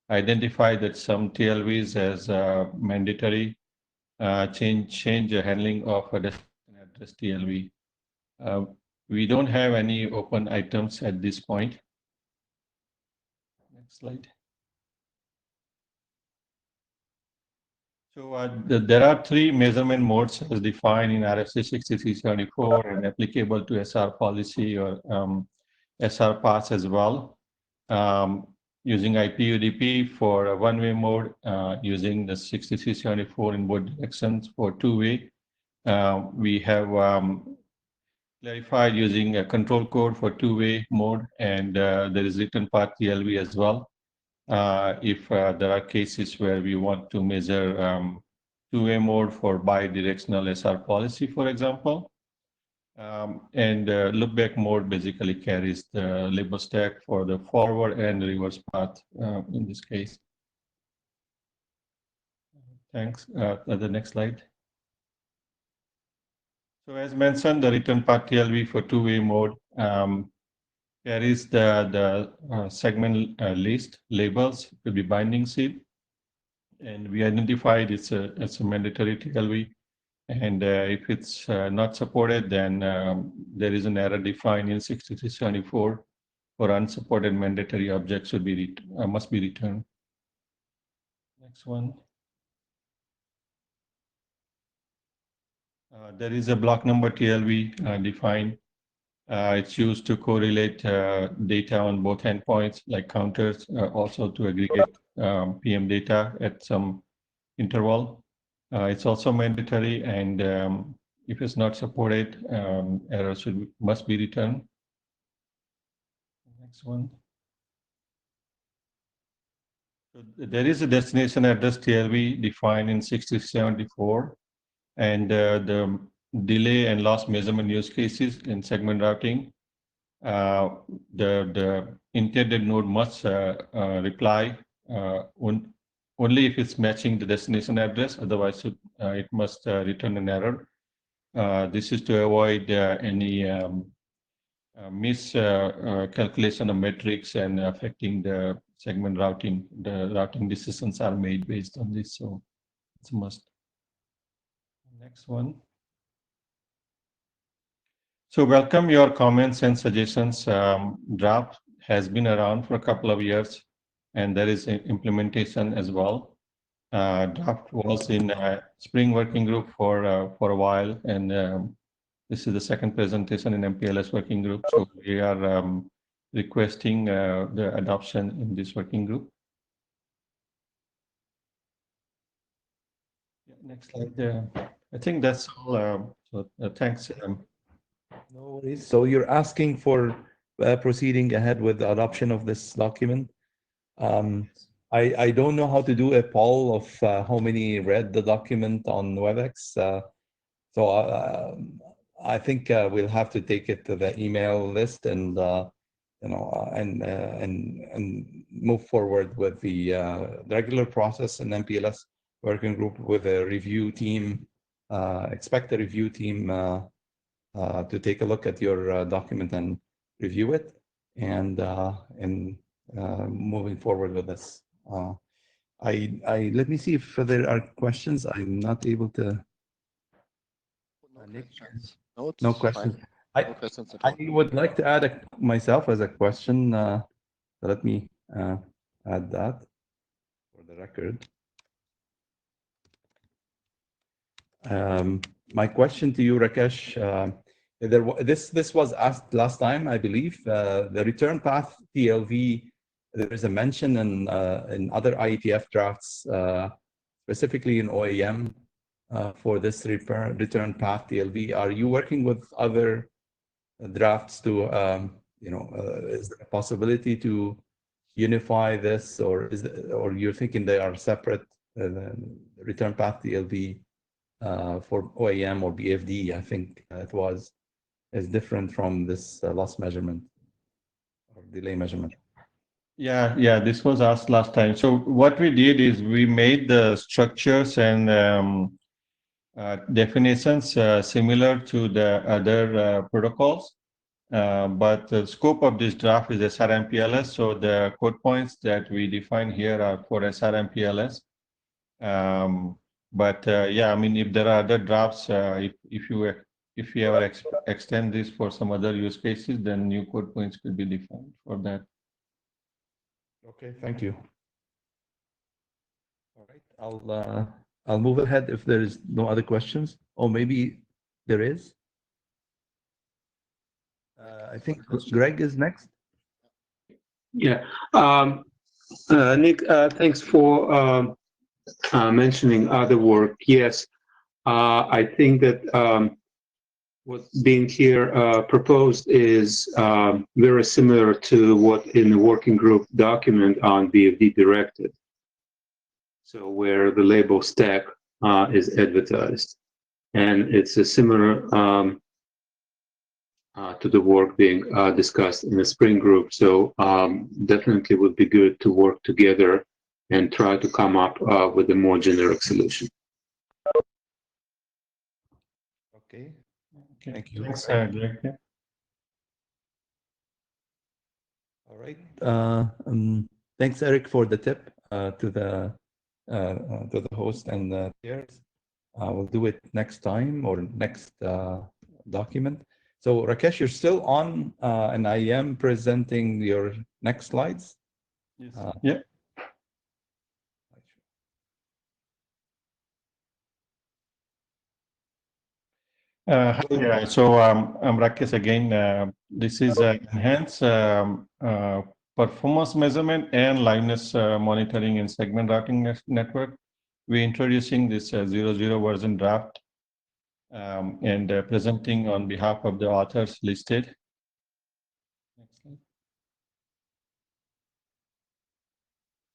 Identify that some TLVs as mandatory. Change the handling of a destination address TLV. We don't have any open items at this point. Next slide. So there are three measurement modes as defined in RFC 6374 and applicable to SR policy or SR paths as well. Using IP-UDP for a one-way mode, using the 6374 in both directions for two-way. We have clarified using a control code for two-way mode, and there is written path TLV as well. If there are cases where we want to measure two-way mode for bidirectional SR policy, for example. And loopback mode basically carries the label stack for the forward and reverse path in this case. Thanks. The next slide. So as mentioned, the return path TLV for two-way mode carries the segment list labels to be binding seed, and we identified it's a mandatory TLV. And if it's not supported, then there is an error defined in 6374 for unsupported mandatory objects should be must be returned. Next one. There is a block number TLV defined. It's used to correlate data on both endpoints, like counters, also to aggregate PM data at some interval. It's also mandatory, and if it's not supported, error must be returned. Next one. So there is a destination address TLV defined in 6074, and the delay and loss measurement use cases in segment routing. The intended node must reply only if it's matching the destination address, otherwise it must return an error. This is to avoid any miscalculation of metrics and affecting the segment routing. The routing decisions are made based on this, so it's a must. Next one. So welcome your comments and suggestions. Draft has been around for a couple of years, and there is implementation as well. Draft was in Spring Working Group for a while, and this is the second presentation in MPLS Working Group. So we are requesting the adoption in this working group. Next slide. I think that's all. Thanks. No worries. So you're asking for proceeding ahead with the adoption of this document. I don't know how to do a poll of how many read the document on WebEx. So I think we'll have to take it to the email list and and move forward with the regular process in MPLS working group with a review team. Expect a review team to take a look at your document and review it, and moving forward with this. Let me see if there are questions. I'm not able to. No questions. I would like to add myself as a question. Let me add that for the record. My question to you, Rakesh, this was asked last time, I believe. The return path TLV, there is a mention in other IETF drafts, specifically in OAM, for this return path TLV. Are you working with other drafts to, is there a possibility to unify this, or you're thinking they are separate, the return path TLV for OAM or BFD, I think it was, is different from this loss measurement or delay measurement. Yeah, this was asked last time. So what we did is we made the structures and definitions similar to the other protocols, but the scope of this draft is SRMPLS. So the code points that we define here are for SRMPLS. Yeah, I mean, if there are other drafts, if you ever extend this for some other use cases, then new code points could be defined for that. Okay, thank you. All right, I'll move ahead if there is no other questions, or maybe there is. I think Greg is next. Yeah, Nick, thanks for mentioning other work. Yes, I think that what's being here proposed is very similar to what in the working group document on BFD directed. So where the label stack is advertised, and it's a similar to the work being discussed in the Spring group. So definitely would be good to work together and try to come up with a more generic solution. Okay. Thank you. Thanks, Greg. All right. Thanks, Eric, for the tip to the host and the peers. We'll do it next time or next document. So Rakesh, you're still on, and I am presenting your next slides. Yes. Yeah. Yeah, so I'm Rakesh again. This is enhanced performance measurement and liveness monitoring in segment routing network. We're introducing this 0.0 version draft and presenting on behalf of the authors listed. Next slide.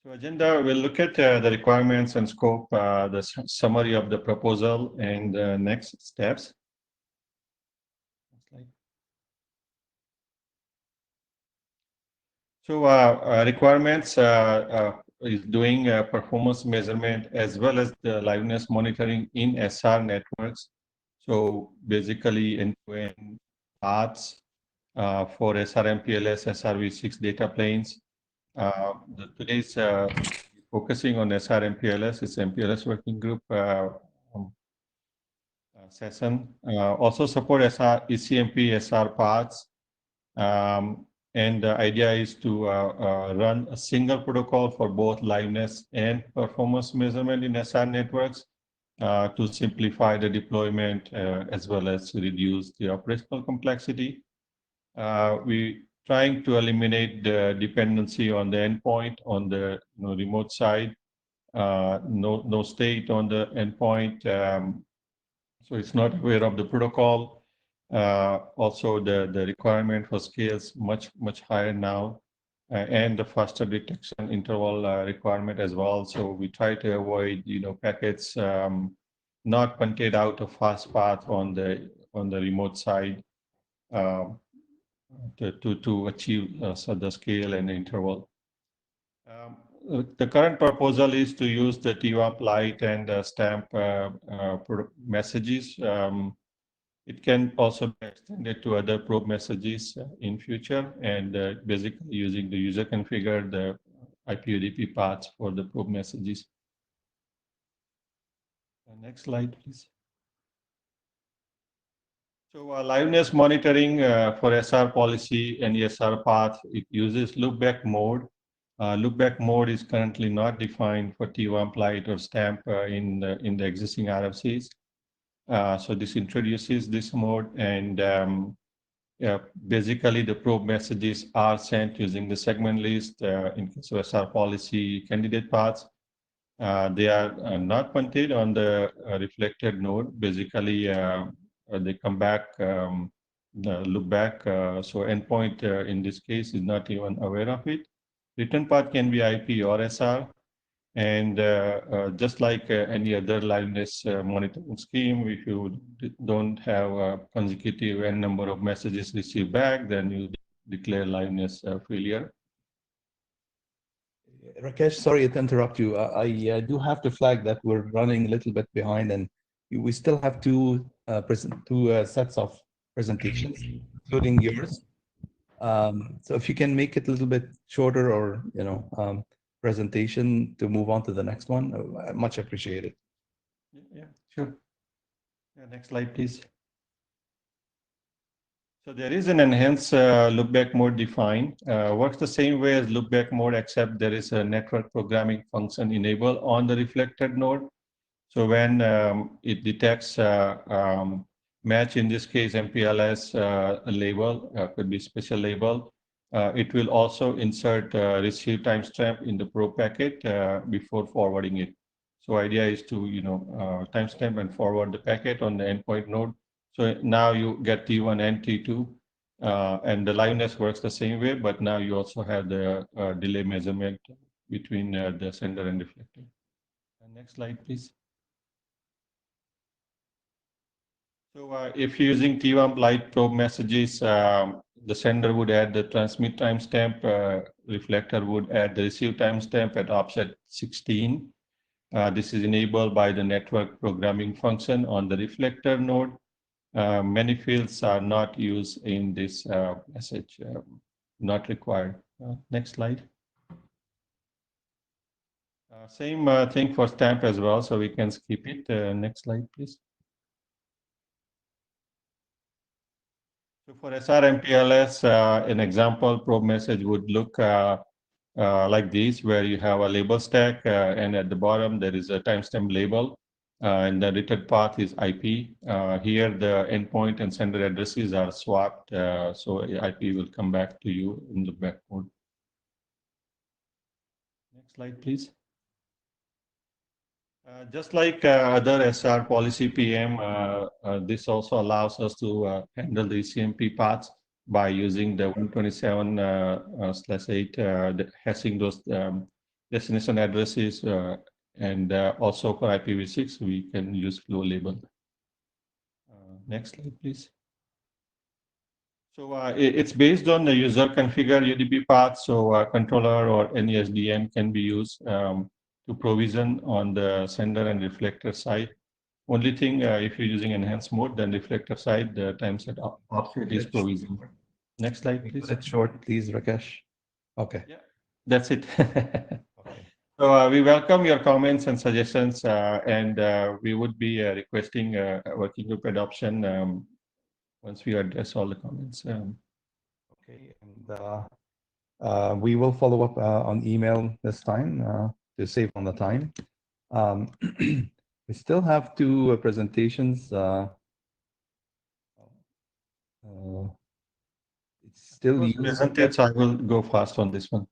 So agenda, we'll look at the requirements and scope, the summary of the proposal and next steps. So requirements is doing performance measurement as well as the liveness monitoring in SR networks. So basically end-to-end paths for SRMPLS, SRv6 data planes. Today's focusing on SRMPLS, it's MPLS working group session. Also support ECMP SR paths. And the idea is to run a single protocol for both liveness and performance measurement in SR networks to simplify the deployment as well as reduce the operational complexity. We're trying to eliminate the dependency on the endpoint on the remote side, no state on the endpoint, so it's not aware of the protocol. Also, the requirement for scales much higher now, and the faster detection interval requirement as well. So we try to avoid packets not punted out a fast path on the remote side to achieve the scale and interval. The current proposal is to use the TWAP Lite and stamp messages. It can also be extended to other probe messages in future, and basically using the user configure the IPUDP paths for the probe messages. Next slide, please. So liveness monitoring for SR policy and SR path, it uses loopback mode. Loopback mode is currently not defined for T1 light or stamp in the existing RFCs. So this introduces this mode, and basically the probe messages are sent using the segment list in case of SR policy candidate paths. They are not punted on the reflected node. Basically, they come back, look back. So endpoint in this case is not even aware of it. Return path can be IP or SR. And just like any other liveness monitoring scheme, if you don't have a consecutive n number of messages received back, then you declare liveness failure. Rakesh, sorry to interrupt you. I do have to flag that we're running a little bit behind, and we still have two sets of presentations, including yours. So if you can make it a little bit shorter, or presentation to move on to the next one, much appreciated. Yeah, sure. Yeah, next slide, please. So there is an enhanced loopback mode defined. Works the same way as loopback mode, except there is a network programming function enabled on the reflected node. So when it detects match, in this case MPLS label, could be special label, it will also insert receive timestamp in the probe packet before forwarding it. So idea is to timestamp and forward the packet on the endpoint node. So now you get T1 and T2, and the liveness works the same way, but now you also have the delay measurement between the sender and reflector. Next slide, please. So if you're using T1 light probe messages, the sender would add the transmit timestamp, reflector would add the receive timestamp at offset 16. This is enabled by the network programming function on the reflector node. Many fields are not used in this message, not required. Next slide. Same thing for stamp as well, so we can skip it. Next slide, please. So for SR-MPLS, an example probe message would look like this, where you have a label stack, and at the bottom there is a timestamp label, and the return path is IP. Here the endpoint and sender addresses are swapped, so IP will come back to you in the back mode. Next slide, please. Just like other SR policy PM, this also allows us to handle the CMP paths by using the 127/8, hashing those destination addresses, and also for IPv6, we can use flow label. Next slide, please. So it's based on the user configure UDP path, so controller or any SDN can be used to provision on the sender and reflector side. Only thing, if you're using enhanced mode, then reflector side, the timeset offset is provisioned. Next slide, please. It's short, please, Rakesh. Okay. Yeah, that's it. Okay. So we welcome your comments and suggestions, and we would be requesting a working group adoption once we address all the comments. Okay, and we will follow up on email this time to save on the time. We still have two presentations. It's still presented, so I will go fast on this one.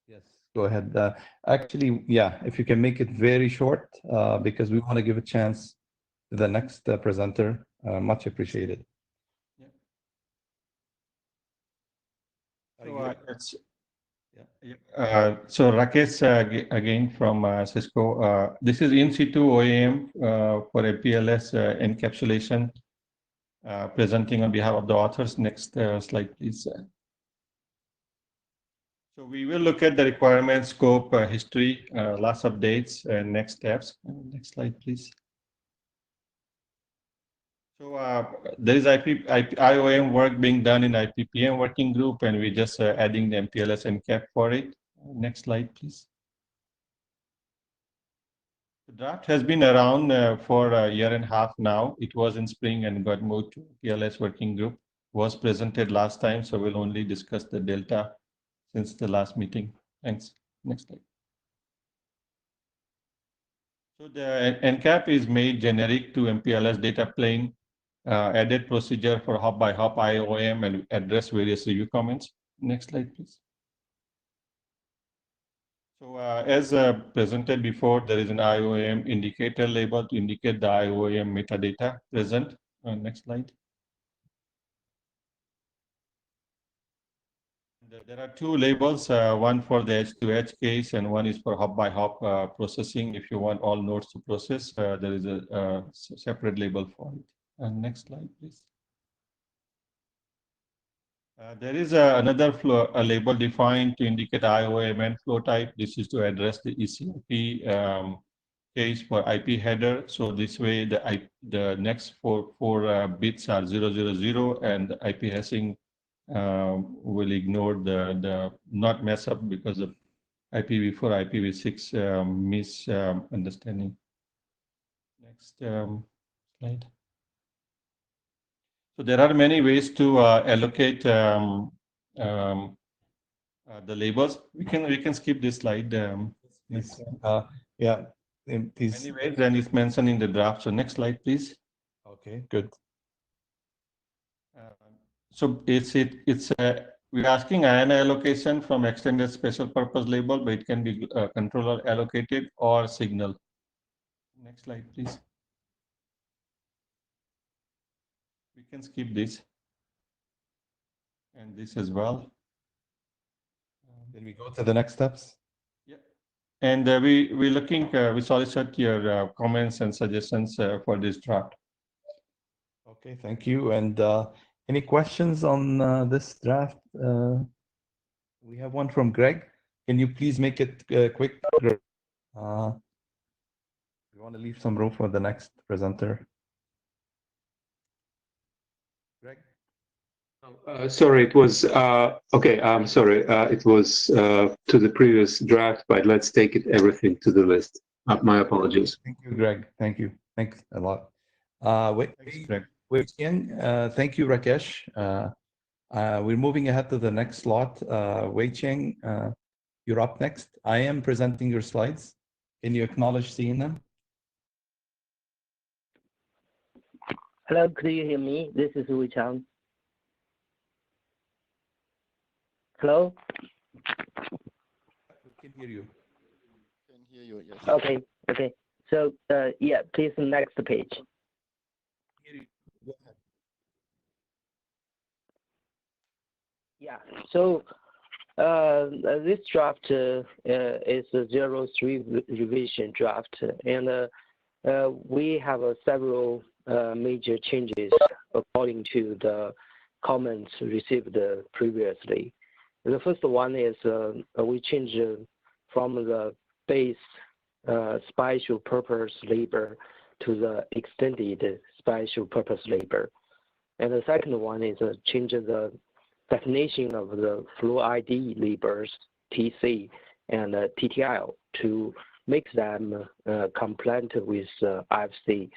Yes, go ahead. Actually, yeah, if you can make it very short, because we want to give a chance to the next presenter. Much appreciated. Yeah. So so Rakesh again from Cisco. This is in situ OEM for MPLS encapsulation, presenting on behalf of the authors. Next slide, please. So we will look at the requirements, scope, history, last updates, and next steps. Next slide, please. So there is IOM work being done in IPPM working group, and we're just adding the MPLS encap for it. Next slide, please. The draft has been around for a year and a half now. It was in spring and got moved to MPLS working group. Was presented last time, so we'll only discuss the delta since the last meeting. Thanks. Next slide. So the NCAP is made generic to MPLS data plane, added procedure for hop by hop IOM and address various review comments. Next slide, please. So as presented before, there is an IOM indicator label to indicate the IOM metadata present. Next slide. There are two labels, one for the edge-to-edge case and one is for hop-by-hop processing. If you want all nodes to process, there is a separate label for it. Next slide, please. There is another label defined to indicate IOM and flow type. This is to address the ECMP case for IP header. So this way, the next four bits are 000, and the IP hashing will ignore the not mess up because of IPv4, IPv6 misunderstanding. Next slide. So there are many ways to allocate the labels. We can skip this slide. Yes. Yeah. Anyways, then it's mentioned in the draft. So next slide, please. Okay, good. So we're asking IANA allocation from extended special purpose label, but it can be controller allocated or signal. Next slide, please. We can skip this and this as well. Then we go to the next steps. Yeah. And we solicit your comments and suggestions for this draft. Okay, thank you. And any questions on this draft? We have one from Greg. Can you please make it quick? We want to leave some room for the next presenter. Greg? Sorry, it was okay. I'm sorry. It was to the previous draft, but let's take everything to the list. My apologies. Thank you, Greg. Thank you. Thanks a lot. Thanks, Greg. Thank you, Rakesh. We're moving ahead to the next slot. Wei Cheng, you're up next. I am presenting your slides. Can you acknowledge seeing them? Hello, could you hear me? This is Wei Cheng. Hello? We can hear you. Can hear you, yes. Okay, okay. So, yeah, please next page. Yeah, so this draft is a 03 revision draft, and we have several major changes according to the comments received previously. The first one is we changed from the base special purpose labor to the extended special purpose labor. And the second one is change the definition of the flow ID labors, TC and TTL, to make them compliant with IFC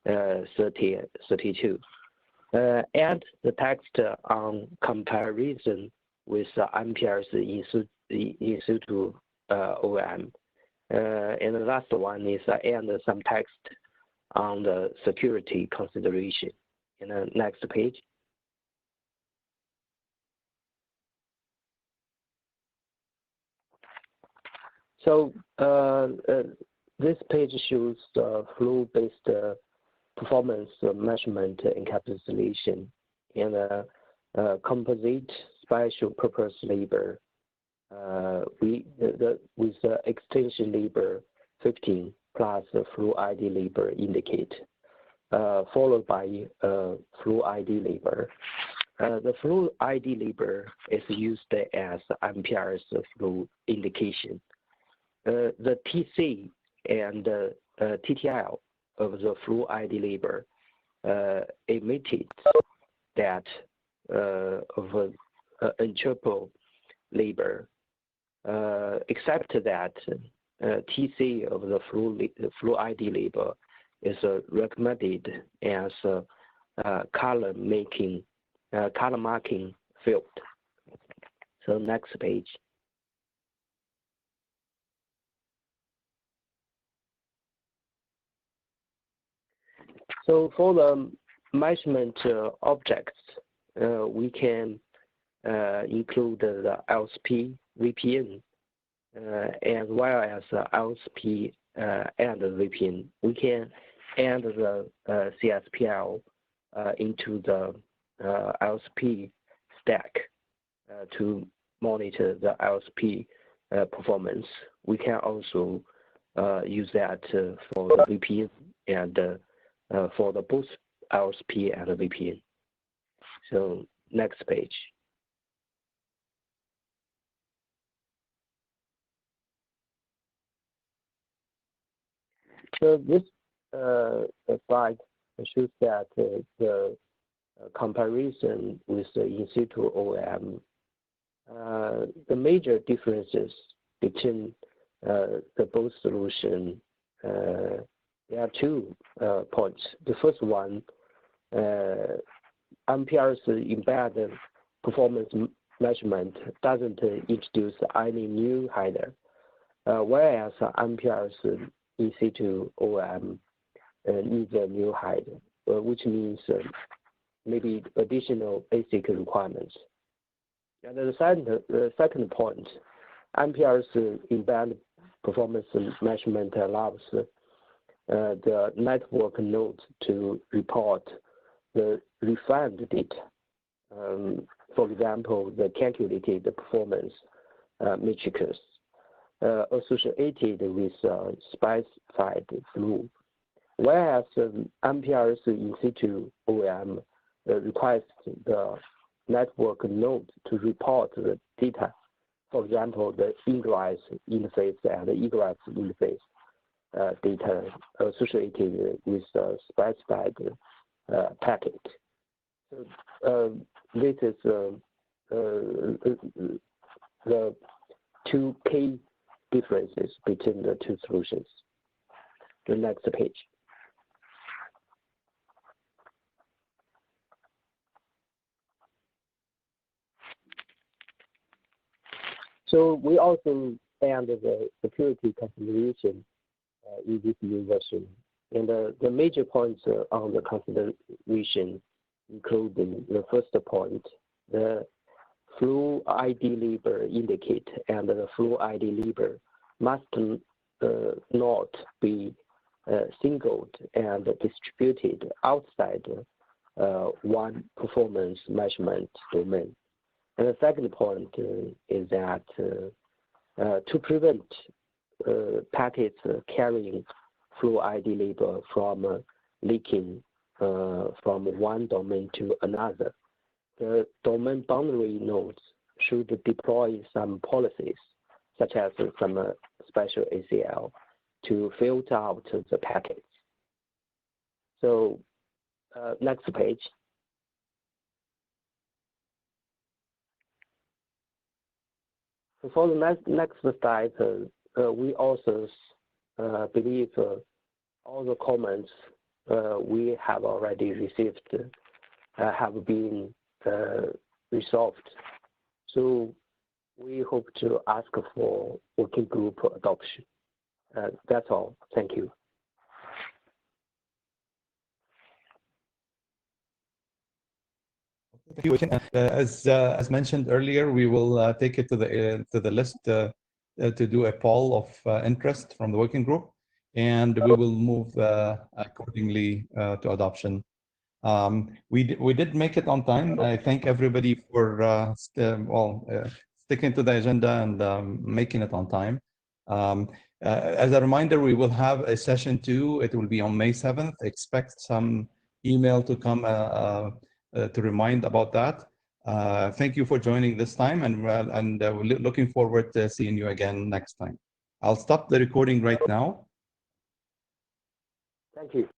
32. And the text on comparison with MPLS in situ OM. And the last one is and some text on the security consideration. In the next page. So this page shows flow-based performance measurement encapsulation in a composite special purpose labor with the extension labor 15 plus the flow ID labor indicate, followed by flow ID labor. The flow ID labor is used as MPLS flow indication. The TC and TTL of the flow ID labor emitted that of interpol labor, except that TC of the flow ID labor is recommended as color marking field. So next page. So for the measurement objects, we can include the LSP, VPN, as well as LSP and the VPN. We can add the CSPL into the LSP stack to monitor the LSP performance. We can also use that for the VPN and for the both LSP and the VPN. So next page. So this slide shows that the comparison with the in situ OEM, the major differences between the both solution, there are 2 points. The first one, MPLS embedded performance measurement doesn't introduce any new header, whereas MPLS in situ OEM needs a new header, which means maybe additional basic requirements. And the second point, MPLS embedded performance measurement allows the network node to report the refined data. For example, the calculated performance matrices associated with specified flow, whereas MPLS in situ OEM requires the network node to report the data. For example, the ingress interface and the egress interface data associated with the specified packet. So this is the 2 key differences between the 2 solutions. The next page. So we also add the security consideration in this new version. And the major points on the consideration include the first point, the flow ID label indicate and the flow ID label must not be singled and distributed outside one performance measurement domain. And the second point is that to prevent packets carrying flow ID label from leaking from one domain to another, the domain boundary nodes should deploy some policies, such as some special ACL, to filter out the packets. So next page. For the next slide, we also believe all the comments we have already received have been resolved. So we hope to ask for working group adoption. That's all. Thank you. As mentioned earlier, we will take it to the list to do a poll of interest from the working group, and we will move accordingly to adoption. We did make it on time. I thank everybody for sticking to the agenda and making it on time. As a reminder, we will have a session 2. It will be on May 7th. Expect some email to come to remind about that. Thank you for joining this time, and we're looking forward to seeing you again next time. I'll stop the recording right now. Thank you.